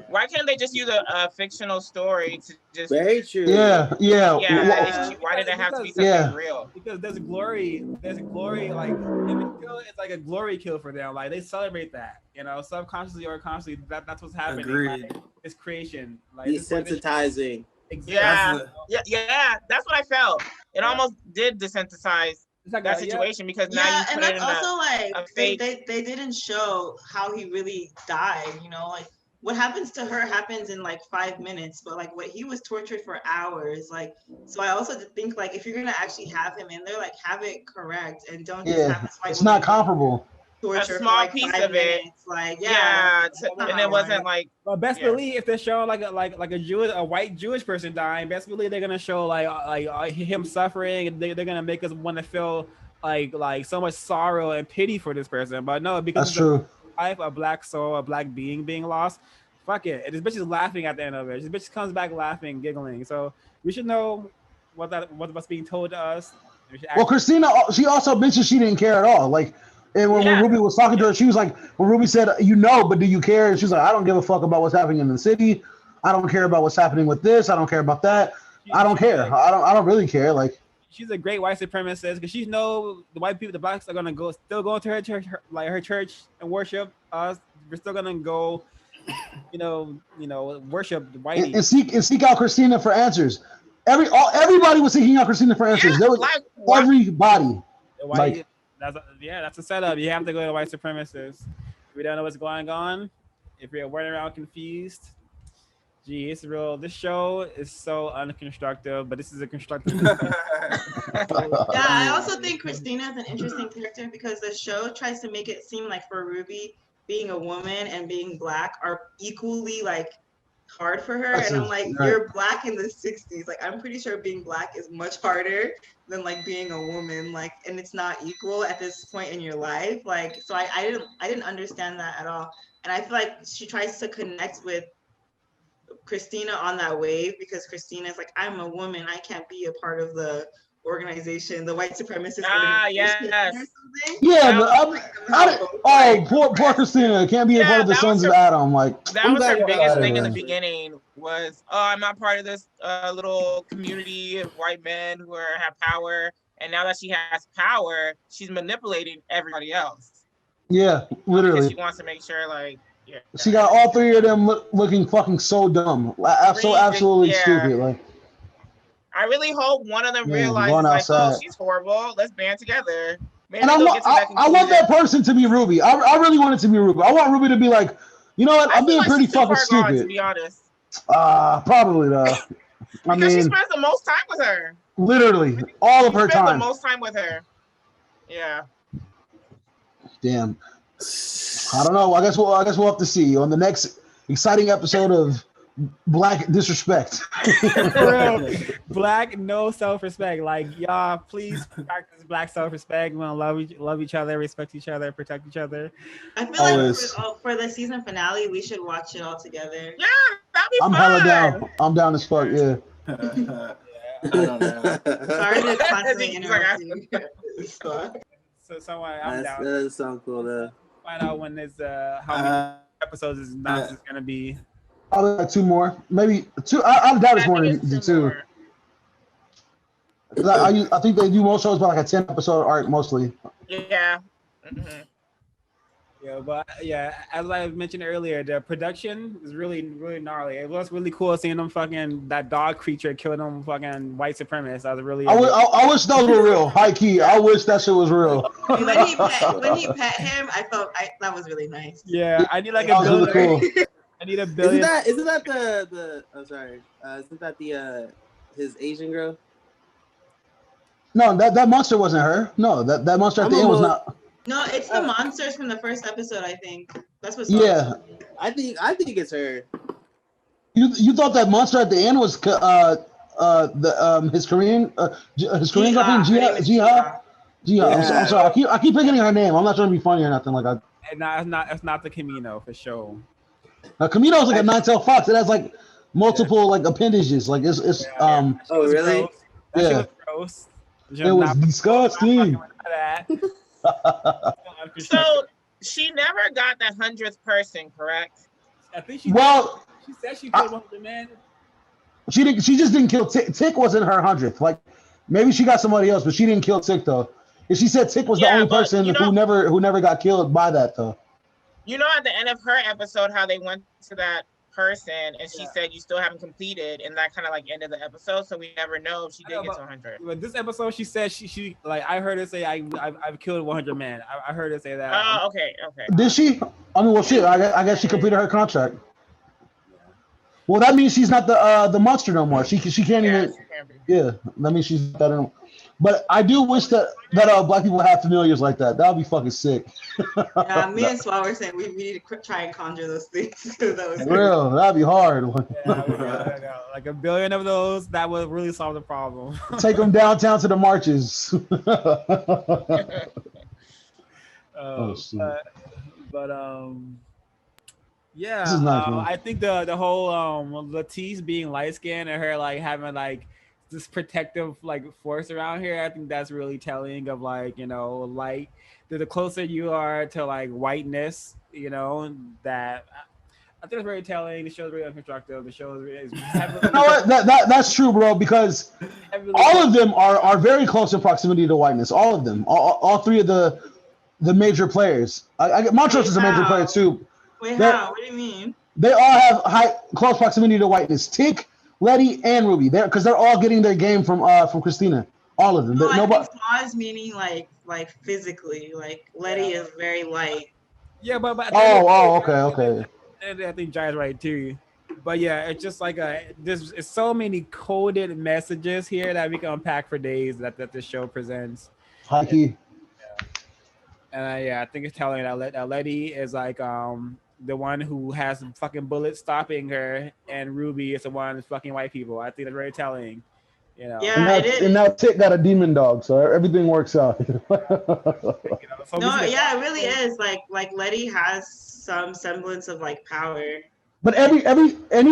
Why can't they just use a fictional story to just? Very true. Yeah. Why did it have to be something real? Because there's glory. Like Emmett Till is like a glory kill for them. Like they celebrate that, subconsciously or consciously. That's what's happening. Agreed. Like, it's creation. Like desensitizing. Exactly. Yeah. That's what I felt. It almost did desensitize that situation because now you put it in also a fake. They didn't show how he really died. Like what happens to her happens in like 5 minutes, but like what he was tortured for hours. Like so, I also think like if you're gonna actually have him in there, like have it correct and don't just have this. It's not comparable. A small piece of it, like and it wasn't like. Well, best believe if they're showing like a white Jewish person dying, best believe they're gonna show like him suffering, and they're gonna make us want to feel like so much sorrow and pity for this person. But no, because that's true. Life, a black soul, a black being being lost. Fuck it, and this bitch is laughing at the end of it. This bitch comes back laughing, giggling. So we should know what's being told to us. Well, Christina, she also mentioned she didn't care at all. Like. And when Ruby was talking to her, she was like, when Ruby said, but do you care? And she's like, I don't give a fuck about what's happening in the city. I don't care about what's happening with this. I don't care about that. I don't care. I don't really care. Like, she's a great white supremacist because she knows the white people, the blacks are gonna still go to her church, her church and worship us. We're still gonna go, worship the white and seek out Christina for answers. Everybody was seeking out Christina for answers. There was everybody. That's a setup. You have to go to white supremacists. If we don't know what's going on, if you're running around confused, gee, it's real. This show is so unconstructive, but this is a constructive. Yeah, I also think Christina is an interesting character because the show tries to make it seem like for Ruby, being a woman and being Black are equally like hard for her. And I'm like, you're Black in the 60s. Like, I'm pretty sure being Black is much harder than like being a woman. Like, and it's not equal at this point in your life. Like, so I didn't understand that at all. And I feel like she tries to connect with Christina on that wave because Christina is like, I'm a woman, I can't be a part of the organization, the white supremacist organization or something. Yeah, poor Christina can't be a part of the Sons of Adam. Like that was her biggest thing in the beginning was, oh, I'm not part of this little community of white men who have power. And now that she has power, she's manipulating everybody else. Yeah, literally. Because she wants to make sure, like, yeah. She got all three of them looking fucking so dumb, so absolutely stupid. Like, I really hope one of them realizes, like, oh, she's horrible. Let's band together. Maybe and I want that person to be Ruby. I really want it to be Ruby. I want Ruby to be like, you know what? I'm being pretty fucking stupid. To be honest. Probably though. Because she spends the most time with her. Literally, all of her time. The most time with her. Yeah. Damn. I don't know. I guess we'll have to see on the next exciting episode of Black Disrespect. For real. Black no self-respect. Like, y'all, please practice Black self-respect. We want to love each other, respect each other, protect each other. I feel like for the season finale, we should watch it all together. Yeah, that'd be fun. I'm hella down. I'm down as fuck. Yeah. I don't know. Sorry to constantly interrupt you. So someone, I'm down. That sounds cool though. Find out when this how many episodes is gonna be. Probably like 2 more, maybe 2. I doubt it's more than 2. I think they do most shows by like a 10 episode arc mostly. Yeah. Mm-hmm. Yeah, but yeah, as I mentioned earlier, the production is really gnarly. It was really cool seeing them that dog creature kill them fucking white supremacists. That was really. I wish those were real. High key, I wish that shit was real. When he pet him, I felt that was really nice. Yeah, I need like a billion. Really cool. I need a billion. Isn't that the? I'm sorry. Isn't that the his Asian girl? No, that monster wasn't her. No, that monster at the end was not. No, it's the monsters from the first episode. I think that's what. Yeah, I think it's her. You thought that monster at the end was his Korean girlfriend Jiha? Yeah. I'm sorry. I keep forgetting her name. I'm not trying to be funny or nothing like that. It's not the Camino for sure. Camino is like a 9-tailed fox. It has like multiple like appendages. Like it's Oh really? Yeah. Was gross. It was disgusting. So she never got the 100th person, correct? I think she. Well, she said she killed one of the men. She just didn't kill Tick. Tick wasn't her 100th. Like maybe she got somebody else, but she didn't kill Tick though. And she said Tick was the only person who never got killed by that though. You know, at the end of her episode, how they went to that person and she said you still haven't completed, and that kind of like ended the episode, so we never know if she did get to 100. But this episode, she said she like I heard her say I've killed 100 men. I heard her say that. Oh, okay. Did she? I mean, well, shit. I guess she completed her contract. Well, that means she's not the monster no more. She can't even. Yeah, that means she's better. But I do wish that Black people have familiars like that. That would be fucking sick. Yeah, me and Swell were saying we need to try and conjure those things. That was real. That'd be hard. Yeah, like a billion of those, that would really solve the problem. Take them downtown to the marches. Yeah. This is nice, I think the whole Latisse being light skinned and her like having like this protective like force around here, I think that's really telling of like, you know, like the closer you are to like whiteness, you know, that I think it's very telling. The show's really unconstructive. The show is heavily... You know what? That's true, bro, because all of them are very close in proximity to whiteness. All of them. All three of the major players. Montrose is a major player too. Wait, how? What do you mean? They all have close proximity to whiteness. Tick, Letty, and Ruby. Because they're all getting their game from Christina. All of them. No, I Nobody. think small is meaning like physically. Like Letty is very light. Yeah, but Okay. I think Jai's right too. But yeah, it's just like there's so many coded messages here that we can unpack for days that this show presents. High key. And I think it's telling that Letty is like the one who has fucking bullets stopping her, and Ruby is the one who's fucking white people. I think that's very telling. You know. Yeah, it is. And now Tick got a demon dog, so everything works out. It really is. Like Letty has some semblance of like power. But any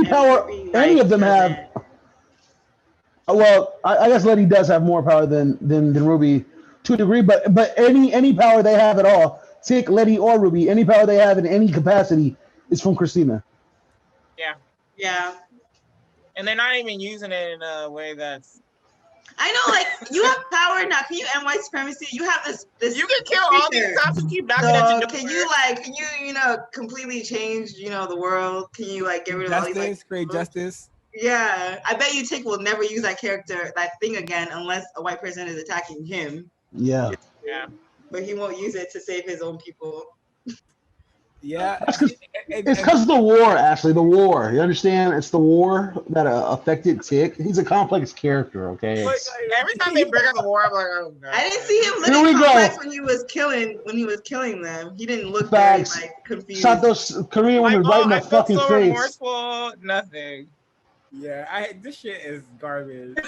power, Ruby, any of them have. Well, I guess Letty does have more power than Ruby to a degree, but any power they have at all, Tick, Letty, or Ruby, any power they have in any capacity is from Christina. Yeah. And they're not even using it in a way that's. I know, like you have power now. Can you end white supremacy? You have this. You can kill all these cops who keep knocking at your door. Can you completely change the world? Can you like get rid of all these create justice? Yeah, I bet you Tick will never use that thing again unless a white person is attacking him. Yeah. But he won't use it to save his own people. Yeah, it's because of the war, Ashley. The war. You understand? It's the war that affected Tick. He's a complex character. Okay. Every time they bring up the war, I'm like, oh god. I didn't see him looking complex when he was killing them. He didn't look very confused. Shot those Korean women right in the fucking face. Remorseful, nothing. Yeah, this shit is garbage.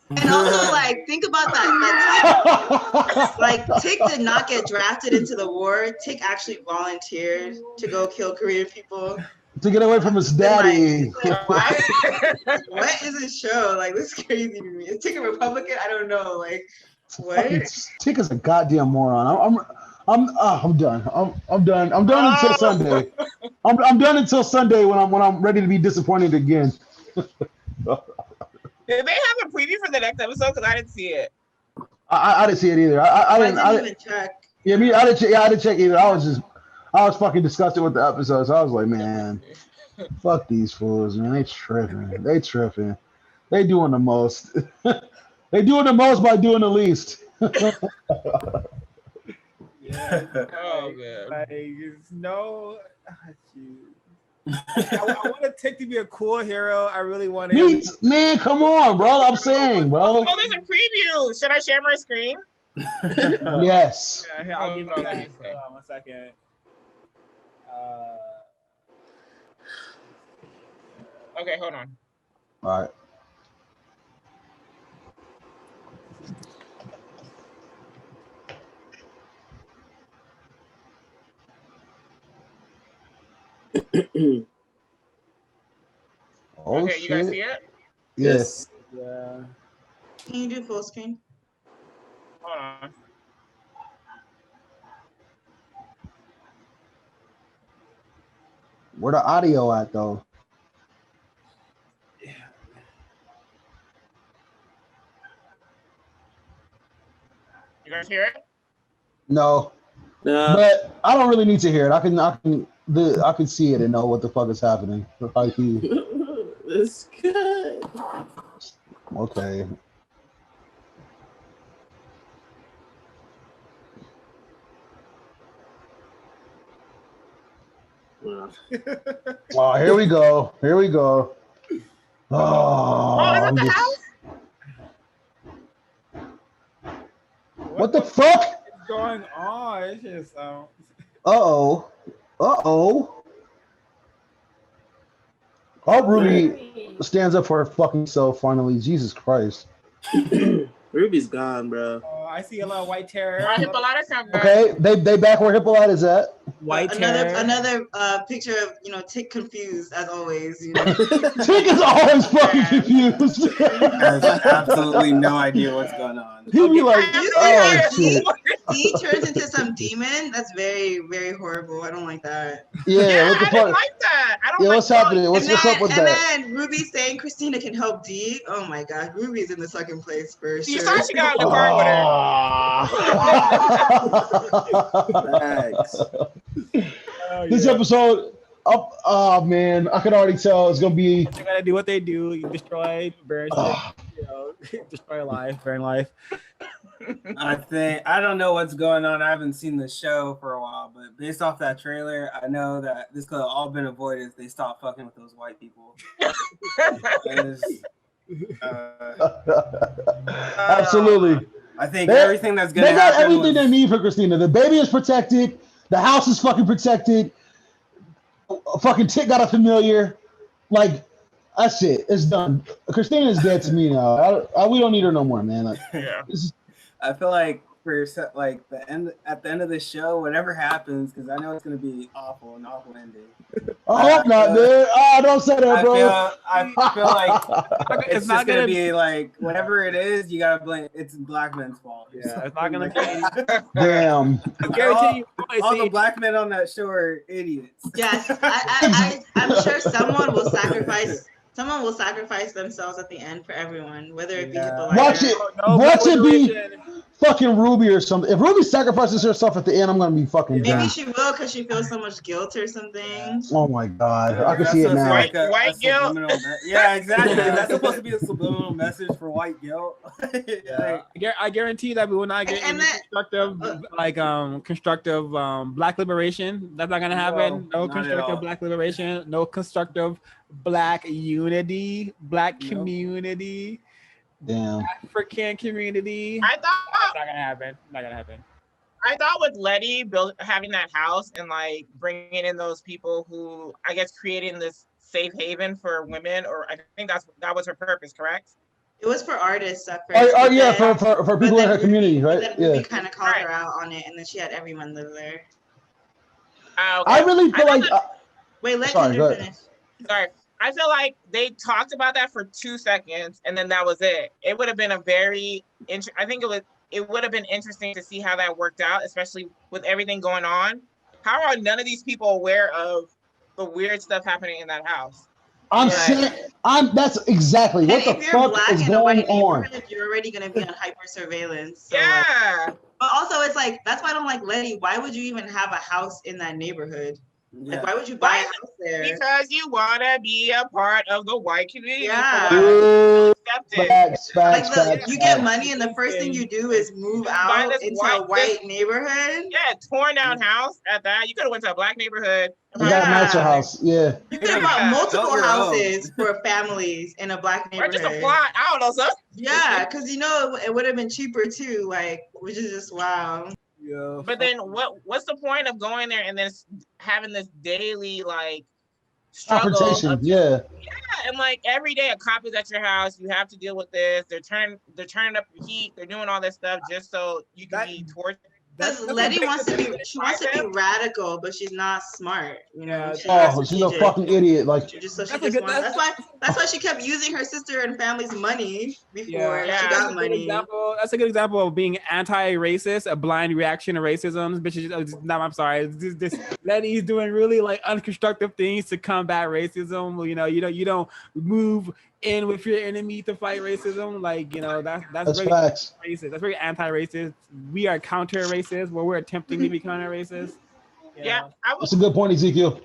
And also, think about that. Like, Tick did not get drafted into the war. Tick actually volunteered to go kill Korean people. To get away from his daddy. What is this show? Like, this is crazy to me. Is Tick a Republican? I don't know. Like, what? Tick is a goddamn moron. I'm done. I'm done. I'm done until Sunday. I'm done until Sunday when I'm ready to be disappointed again. Did they have a preview for the next episode? Because I didn't see it. I didn't see it either. I didn't even check. Yeah, I didn't check either. I was fucking disgusted with the episode. So I was like, man, fuck these fools, man. They tripping. They doing the most. They doing the most by doing the least. Yeah. Oh man. Like, it's no. I want to Tick to be a cool hero. I really want to. Man, come on, bro. I'm saying, bro. Oh, there's a preview. Should I share my screen? Yes. Yeah, here, I'll give you that. Hold on 1 second. Okay, hold on. All right. Okay, you guys see it? Yes. Yeah. Can you do full screen? Hold on. Where the audio at though? Yeah. You guys hear it? No. But I don't really need to hear it. I can see it and know what the fuck is happening. It's good. Okay. Oh, here we go. Oh, is it the house? What the fuck? What's going on? It's just Uh-oh. Oh, Ruby stands up for her fucking self finally. Jesus Christ. Ruby's gone, bro. I see a lot of white terror. Okay, they back where Hippolyte is at. White terror. Another picture of Tick confused as always. Tick is always fucking confused. Has absolutely no idea what's going on. He'll be like, oh shit. He turns into some demon. That's very, very horrible. I don't like that. Yeah, what the fuck? I didn't like that. I don't like what's happening? What's up with that? And then Ruby saying Christina can help D. Oh my god, Ruby's in the second place for sure. You saw she got in the car with her. This episode, Oh man, I could already tell it's gonna be. They're gonna do what they do. You destroy, burn, destroy life, burn life. I don't know what's going on. I haven't seen the show for a while, but based off that trailer, I know that this could have all been avoided if they stopped fucking with those white people. Absolutely. I think everything that's gonna happen. They got everything they need for Christina. The baby is protected. The house is fucking protected. A fucking tick got a familiar. Like, that's it. It's done. Christina is dead to me now. We don't need her no more, man. Like, yeah. I feel like at the end of the show, whatever happens, because I know it's gonna be an awful ending. I hope not, dude. Oh, don't say that, bro. I feel like it's not gonna be like whatever it is. You gotta blame. It's black men's fault. Yeah, it's not gonna be. Damn. I guarantee you. All the black men on that show are idiots. Yes, I'm sure someone will sacrifice. Someone will sacrifice themselves at the end for everyone, whether it be Hippolyta. Watch it be fucking Ruby or something. If Ruby sacrifices herself at the end, I'm gonna be fucking. Maybe she will because she feels so much guilt or something. Oh my god, I can see it now. White guilt. Yeah, exactly. That's supposed to be a subliminal message for white guilt. I guarantee that we will not get any constructive black liberation. That's not gonna happen. No constructive black liberation. No constructive black unity, black community. Damn. African community. I thought that's not gonna happen. I thought with Letty having that house and like bringing in those people who I guess creating this safe haven for women, or I think that was her purpose, correct? It was for artists at first. Oh yeah, for people in her community, right? Then Ruby kind of called her out on it, and then she had everyone live there. Okay. I really feel like. Wait, let Kendra finish. Sorry. I feel like they talked about that for 2 seconds and then that was it. It would have been I think it would have been interesting to see how that worked out, especially with everything going on. How are none of these people aware of the weird stuff happening in that house? That's exactly what the fuck is going on. You're already going to be on hyper surveillance. So yeah. But also it's like, that's why I don't like Letty. Why would you even have a house in that neighborhood? Yeah. Like, why would you buy a house there? Because you want to be a part of the white community. Yeah. You get money and the first thing you do is move out into a white neighborhood. Yeah, torn down house at that. You could have went to a black neighborhood. You got a nicer house. Yeah. You could have bought multiple houses for families in a black neighborhood. Or just a plot. I don't know, son. Yeah, because it would have been cheaper too, like, which is just wow. Yeah. But then what's the point of going there and then having this daily like struggle? Yeah, and like every day a cop is at your house, you have to deal with this. They're turning up your heat, they're doing all this stuff just so you can be tortured. Because Letty wants to be radical, but she's not smart. You know, she's a fucking idiot. Like, that's why she kept using her sister and family's money before she got money. That's a good example of being anti-racist, a blind reaction to racism. I'm sorry. This Letty's doing really like unconstructive things to combat racism. You know, you don't move in with your enemy to fight racism. Like, you know, that's very facts. Racist. That's very anti-racist. We are counter-racist where we're attempting to be counter-racist. Yeah, that's a good point, Ezekiel.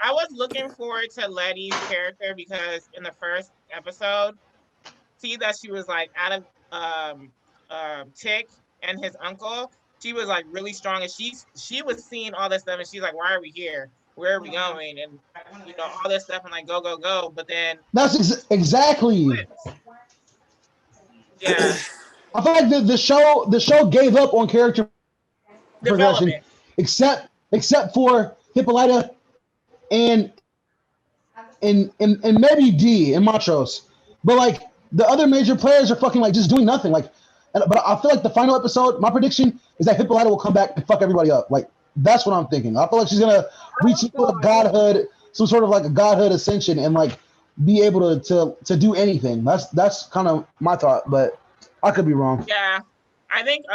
I was looking forward to Letty's character because in the first episode, see that she was like out of Tick and his uncle. She was like really strong, and she was seeing all this stuff, and she's like, "Why are we here? Where are we going?" And you know all this stuff, and like go. But then that's exactly. Yeah. I feel like the show gave up on character progression, except for Hippolyta and maybe D and Machos, but like the other major players are fucking like just doing nothing. Like, but I feel like the final episode, my prediction is that Hippolyta will come back and fuck everybody up. Like, that's what I'm thinking. I feel like she's gonna reach godhood, some sort of like a godhood ascension, and like be able to do anything. That's kind of my thought, but I could be wrong. Yeah, I think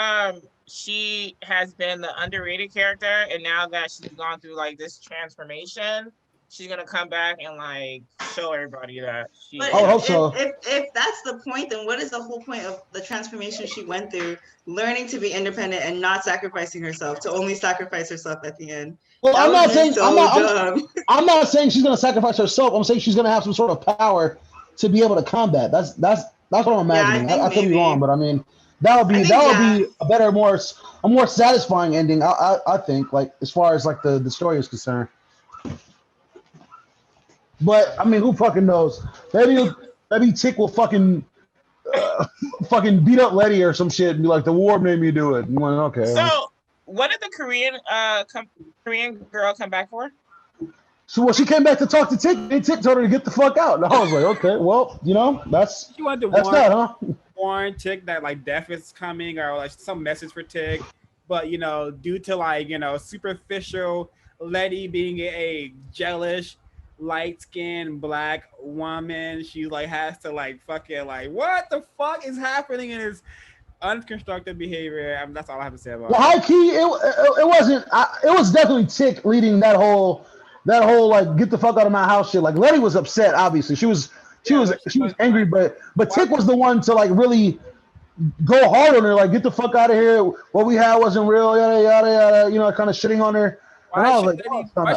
she has been the underrated character, and now that she's gone through like this transformation, she's gonna come back and like show everybody that she. But I hope so. If that's the point, then what is the whole point of the transformation she went through, learning to be independent and not sacrificing herself, to only sacrifice herself at the end? Well, That I'm was not just saying so dumb. I'm not saying she's gonna sacrifice herself. I'm saying she's gonna have some sort of power to be able to combat. That's what I'm imagining. I I could be maybe. wrong, but I mean that would be a better, a more satisfying ending. I think, like, as far as like the story is concerned. But I mean, who fucking knows? Maybe Tick will fucking beat up Letty or some shit and be like, the war made me do it. And I'm like, okay. So what did the Korean girl come back for? So she came back to talk to Tick, and Tick told her to get the fuck out. And I was like, okay, well, that's She wanted to that's that, huh? warn Tick that like death is coming or like some message for Tick, but due to like superficial Letty being a jealous light-skinned black woman, she like has to like fucking like what the fuck is happening in his unconstructive behavior. That's all I have to say about Well, high key, it wasn't. It was definitely Tick leading that whole like get the fuck out of my house shit. Like Letty was upset, obviously. She was angry, but Tick was the one to like really go hard on her, like get the fuck out of here. What we had wasn't real, yada yada yada. Kind of shitting on her. Why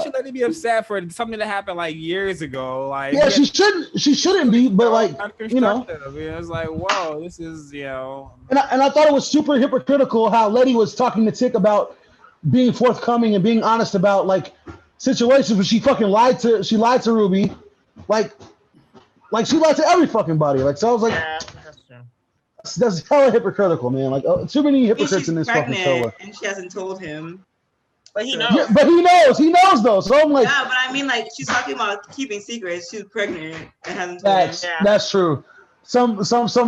should Letty be upset for something that happened like years ago? Like yeah, she shouldn't be, but like it's like whoa, this is And I thought it was super hypocritical how Letty was talking to Tick about being forthcoming and being honest about like situations where she fucking lied to Ruby, like she lied to every fucking body. Like, so I was like, yeah, that's hella hypocritical, man. Like too many hypocrites in this fucking show. And she hasn't told him. But he knows. Yeah, but he knows though. So I'm like, yeah, but I mean, like she's talking about keeping secrets. She's pregnant and hasn't told him. That's true. Some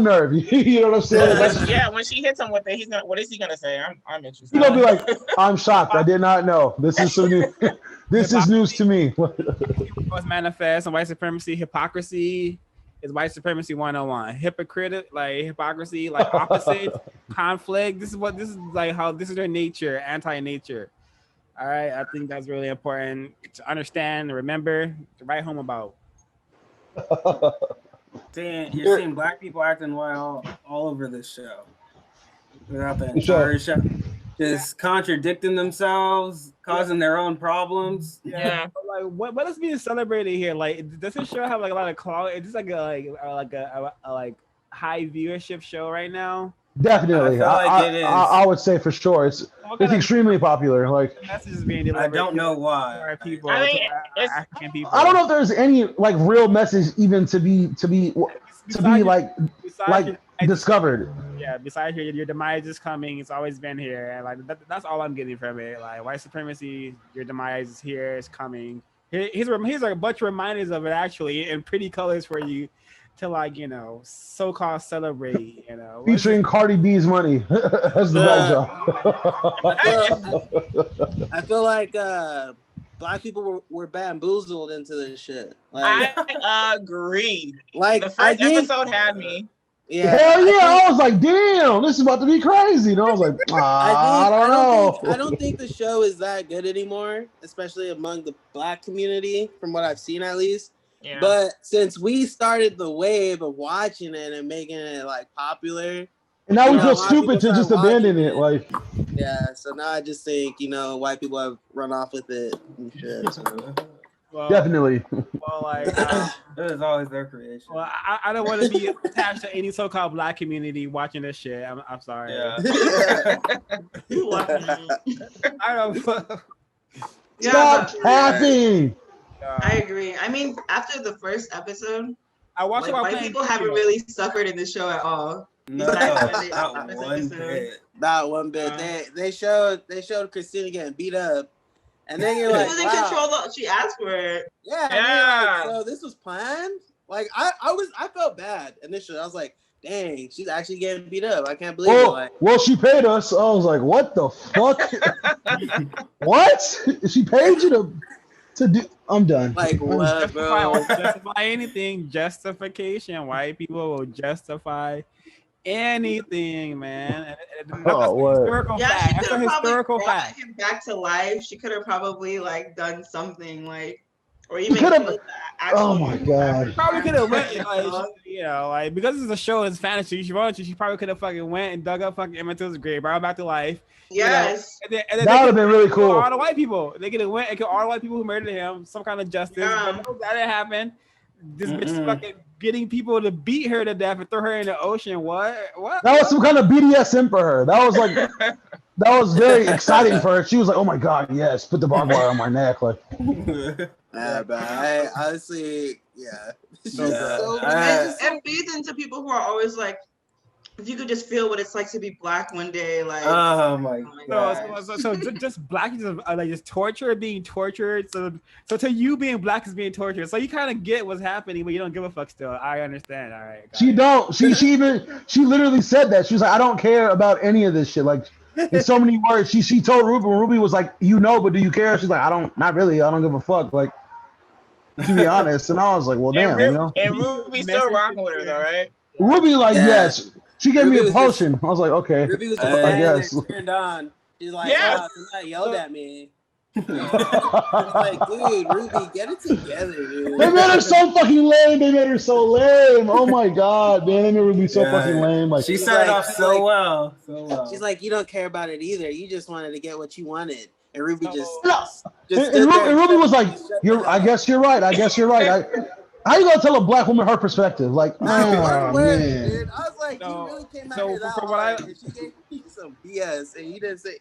nerve. You know what I'm saying? Yeah, when she hits him with it, what is he gonna say? I'm interested. He's gonna be like, I'm shocked. I did not know. This is so new. This is news to me. What's manifest and white supremacy, hypocrisy is white supremacy 101. Hypocrisy, like opposite, conflict. This is like how this is their nature, anti-nature. All right, I think that's really important to understand and remember to write home about. You're seeing black people acting wild all over this show. Throughout the entire show. Just contradicting themselves, causing their own problems. Yeah. Like what is being celebrated here? Like, does this show have like a lot of clout? Is this like a high viewership show right now? Definitely. I would say for sure. It's extremely popular. Like, I don't know why. People, I don't know if there's any like real message even to be discovered. Yeah, besides your demise is coming. It's always been here, and like that's all I'm getting from it. Like white supremacy, your demise is here. It's coming. Here's a bunch of reminders of it actually in pretty colors for you to like so-called celebrate. Featuring Cardi B's money. That's the job. I feel like black people were bamboozled into this shit. Like, I agree. Like the first episode had me. Yeah. Hell yeah! I was like, damn, this is about to be crazy. And I was like, I don't know. I don't think the show is that good anymore, especially among the black community, from what I've seen at least. Yeah. But since we started the wave of watching it and making it like popular, and now we feel stupid to just abandon it. Like, yeah. So now I just think white people have run off with it and shit. So. Well, definitely. Well, like it was always their creation. Well, I don't want to be attached to any so-called black community watching this shit. I'm sorry. Yeah. I don't. Stop tapping. I agree. I mean, after the first episode, I watched white people haven't really suffered in the show at all. No, not one bit. Not one bit. They showed Christina getting beat up. And then you're like, she was in control. She asked for it. Yeah. Like, so this was planned. Like I felt bad initially. I was like, dang, she's actually getting beat up. I can't believe it. Like, well, she paid us. I was like, what the fuck? What? She paid you to do? I'm done. Like what, bro? Justify anything. Justification. White people will justify anything, man. That's a historical fact. That's a historical fact. Him back to life. She could have probably like done something like. Or He even could have. killed the Oh actual my god. Probably could have went, like, you know, like, because it's a show, it's fantasy. She probably could have fucking went and dug up fucking Emmett Till's grave, brought him back to life. Yes. You know, and then That would have been really kill cool. all the white people. They could have went and killed all the white people who murdered him, some kind of justice. Yeah. But no, that didn't happen. This bitch fucking getting people to beat her to death and throw her in the ocean. What? That was some kind of BDSM for her. That was like, that was very exciting for her. She was like, "Oh my god, yes, put the barbed wire on my neck." Like, Yeah, but I honestly, yeah. And feeds into people who are always like, if you could just feel what it's like to be black one day, like. Oh my god. So just black is like just torture, being tortured. So to you, being black is being tortured. So you kind of get what's happening, but you don't give a fuck still. I understand. All right. she don't. She literally said that. She was like, "I don't care about any of this shit." Like, in so many words, she told Ruby. Ruby was like, "You know, but do you care?" She's like, "I don't. Not really. I don't give a fuck." Like, to be honest. And I was like, "Well, damn, you know." And Ruby still rocking with her though, right? Ruby, like, yes. She gave Ruby me a was potion. I was like, okay. Ruby was I guess. turned on. She's like, Yeah. Tonight yelled at me. Like, dude, Ruby, get it together, dude. They made her so fucking lame. They made her so lame. Oh my god, man. They made Ruby so fucking lame. Like, She started off so well. She's like, you don't care about it either. You just wanted to get what you wanted. And Ruby just and Ruby was like, I guess you're right. I guess you're right. How you gonna tell a black woman her perspective? Like, one word, man. dude. I was like, you really came out here that from hard, and she gave me some BS, and you didn't say.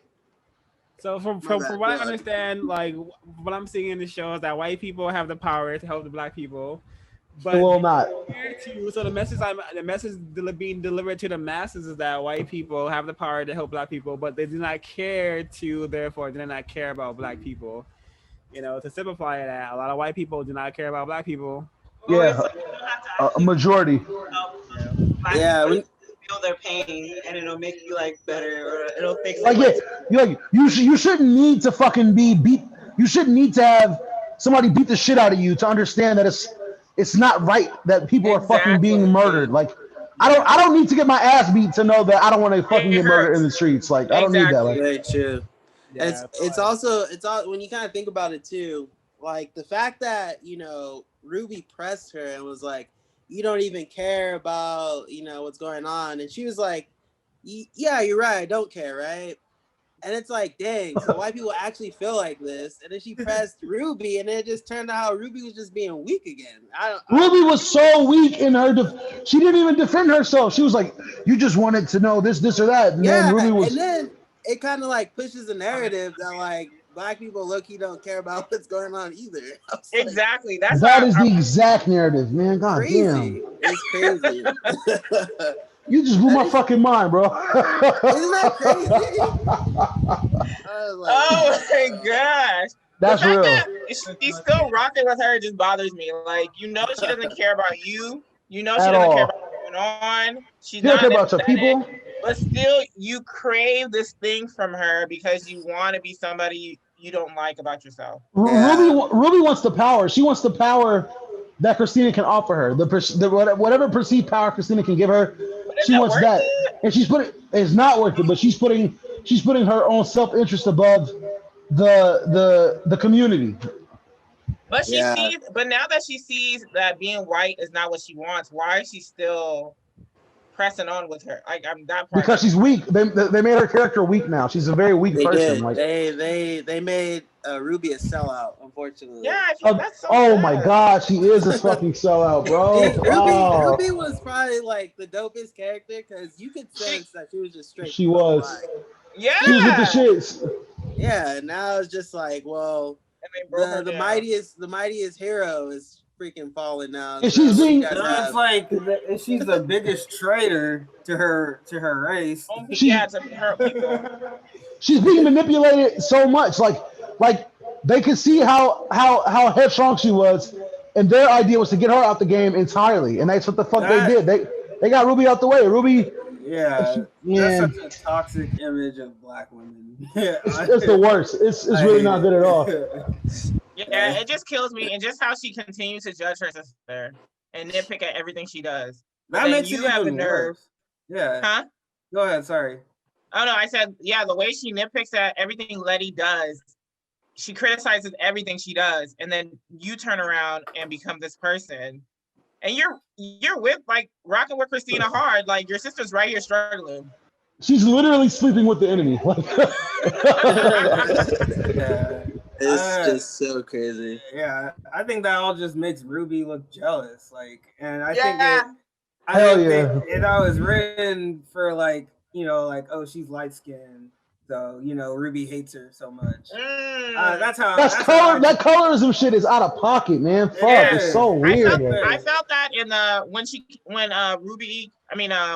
So from what I understand, like what I'm seeing in the show is that white people have the power to help the black people, but Well, not. So the message being delivered to the masses is that white people have the power to help black people, but they do not care to, therefore, they do not care about black people. You know, to simplify that, a lot of white people do not care about black people. Yeah, a majority. Yeah, feel their pain, and it'll make you like better, or it'll fix. Like, yeah, you shouldn't need to fucking be beat. You shouldn't need to have somebody beat the shit out of you to understand that it's not right that people are fucking being murdered. Like, I don't need to get my ass beat to know that I don't want to fucking get murdered in the streets. Like, I don't need that. Like, very true. Yeah, it's also when you kind of think about it too, like the fact that, you know, Ruby pressed her and was like, you don't even care about, you know, what's going on. And she was like, yeah, you're right. I don't care. Right. And it's like, dang, so white people actually feel like this. And then she pressed Ruby, and then it just turned out how Ruby was just being weak again. Ruby was so weak in her. She didn't even defend herself. She was like, you just wanted to know this, or that. And then Ruby was. And then it kind of like pushes the narrative that like black people low-key don't care about what's going on either. Exactly. Like, that is the exact narrative, man. God crazy. Damn. It's crazy. You just blew my fucking mind, bro. Isn't that crazy? Oh my gosh. That's real. She's still rocking with her just bothers me. Like, you know, she doesn't care about you. You know, she At doesn't all. care about what's going on. She's You don't not care about your people. But still, you crave this thing from her because you want to be somebody you don't like about yourself. Yeah. Ruby wants the power. She wants the power that Christina can offer her. Whatever perceived power Christina can give her, she wants that. And it's not worth it, but she's putting her own self-interest above the community. But but now that she sees that being white is not what she wants, why is she still pressing on with her? Like, I'm that part. Because she's weak. They made her character weak now. She's a very weak person. Did. Like, they made Ruby a sellout, unfortunately. Yeah, that's so sad. My God, she is a fucking sellout, bro. Ruby was probably like the dopest character because you could sense that she was just straight. She was. Yeah. She was with the shits. Yeah, now it's just like, well, the mightiest hero is freaking falling now. And she's being. It's like she's the biggest traitor to her race. She's being manipulated so much. Like they could see how headstrong she was, and their idea was to get her out the game entirely, and that's what the fuck they did. They got Ruby out the way. Ruby. Yeah, that's such a toxic image of black women. It's the worst. It's really not good at all. Yeah, it just kills me, and just how she continues to judge her sister and nitpick at everything she does. That makes you have the nerve. Yeah. Huh? Go ahead. Sorry. Oh no, I said the way she nitpicks at everything Letty does, she criticizes everything she does, and then you turn around and become this person, and you're with like rocking with Christina hard, like your sister's right here struggling. She's literally sleeping with the enemy. Yeah. It's just so crazy. Yeah, I think that all just makes Ruby look jealous. Like, and I Yeah. think it was written for like, you know, like, oh, she's light skinned, so you know, Ruby hates her so much. That colorism shit is out of pocket, man. Fuck, it's so weird. I felt that in the when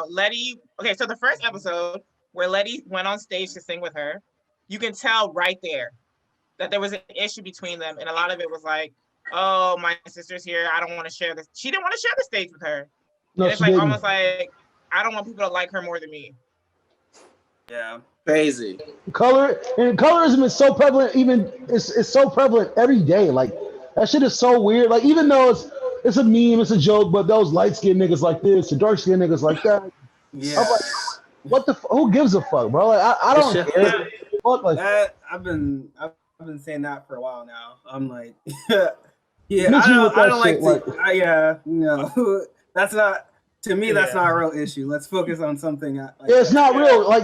Letty. Okay, so the first episode where Letty went on stage to sing with her, you can tell right there that there was an issue between them, and a lot of it was like, oh, my sister's here, I don't want to share this. She didn't want to share the stage with her. No, and it's like almost like, I don't want people to like her more than me. Yeah. Crazy. Colorism is so prevalent, it's so prevalent every day. Like, that shit is so weird. Like, even though it's a meme, it's a joke, but those light-skinned niggas like this and dark-skinned niggas like that. Yeah. I'm like, what the who gives a fuck, bro? Like, I don't care. Fuck, like that, I've been saying that for a while now. I'm like, yeah, no, that's not, to me, that's not a real issue. Let's focus on something. It's not real. Like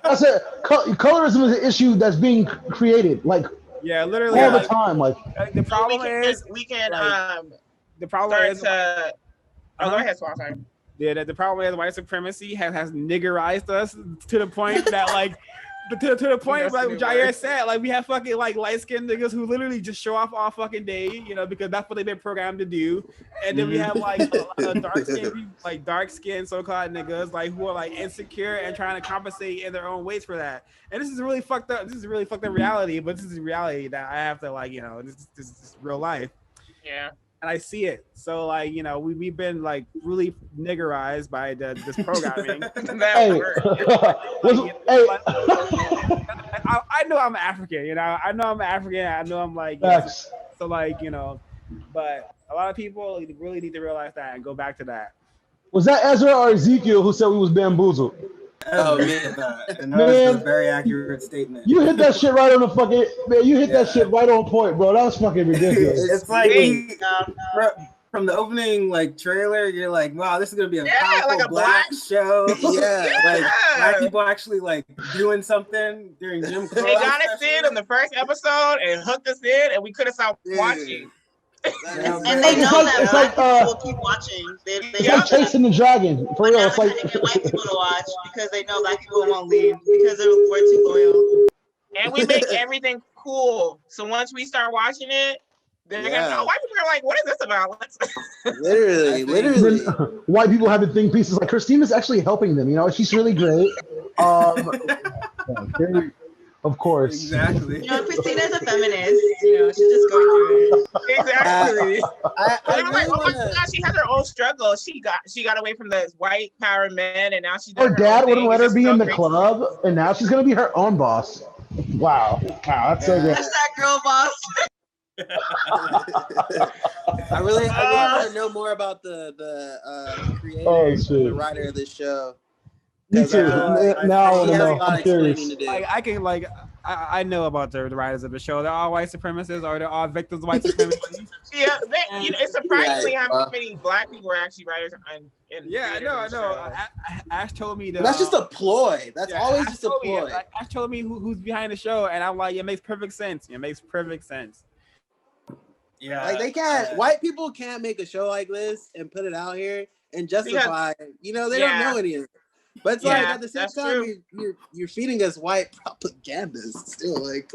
I said, colorism is an issue that's being created. Like, literally all the time. Like, the problem is the problem is go ahead, Swap time. Yeah, the problem is white supremacy has niggerized us to the point that like to the point like Jair said, like we have fucking like light skinned niggas who literally just show off all fucking day, you know, because that's what they've been programmed to do. And then we have like dark skinned so-called niggas like who are like insecure and trying to compensate in their own ways for that. And this is really fucked up. This is really fucked up reality, but this is a reality that I have to like, you know, this is real life. Yeah. And I see it. So like, you know, we've been like really niggerized by this programming. I know I'm African, you know. I know I'm African. I know I'm like, so like, you know, but a lot of people really need to realize that and go back to that. Was that Ezra or Ezekiel who said we was bamboozled? Oh man, and that was a very accurate statement. You hit that shit right on the fucking man. You hit that shit right on point, bro. That was fucking ridiculous. It's like from the opening like trailer, you're like, wow, this is gonna be a powerful like a black show. Like black people actually like doing something during Jim Crow. They got us in on the first episode and hooked us in, and we could have stopped watching. And they know that black people will keep watching. It's like chasing the dragon, for real. It's like get white people to watch because they know black people won't leave because we're too loyal. And we make everything cool. So once we start watching it, they're gonna know. White people are like, "What is this about?" Literally. White people have been think pieces like Christina's actually helping them. You know, she's really great. Of course. Exactly. You know, Christina's a feminist. You know, she's just going through it. Exactly. I'm like, oh my God, she has her own struggle. She got away from the white power men, and now she's. Her dad wouldn't let her be in the club, and now she's gonna be her own boss. Wow, that's so good. That's that girl boss. I really want to know more about the creator, the writer of this show. Me too. Now I want to know. I'm curious. I know about the writers of the show. They're all white supremacists, or they're all victims of white supremacy. Yeah, it's surprisingly how many black people are actually writers. I know. Ash told me that. That's just a ploy. That's always just a ploy. Ash told me who's behind the show, and I'm like, it makes perfect sense. Yeah, like they can't. White people can't make a show like this and put it out here and justify. You know, they don't know any of it. But it's like at the same time, you're feeding us white propaganda still. Like,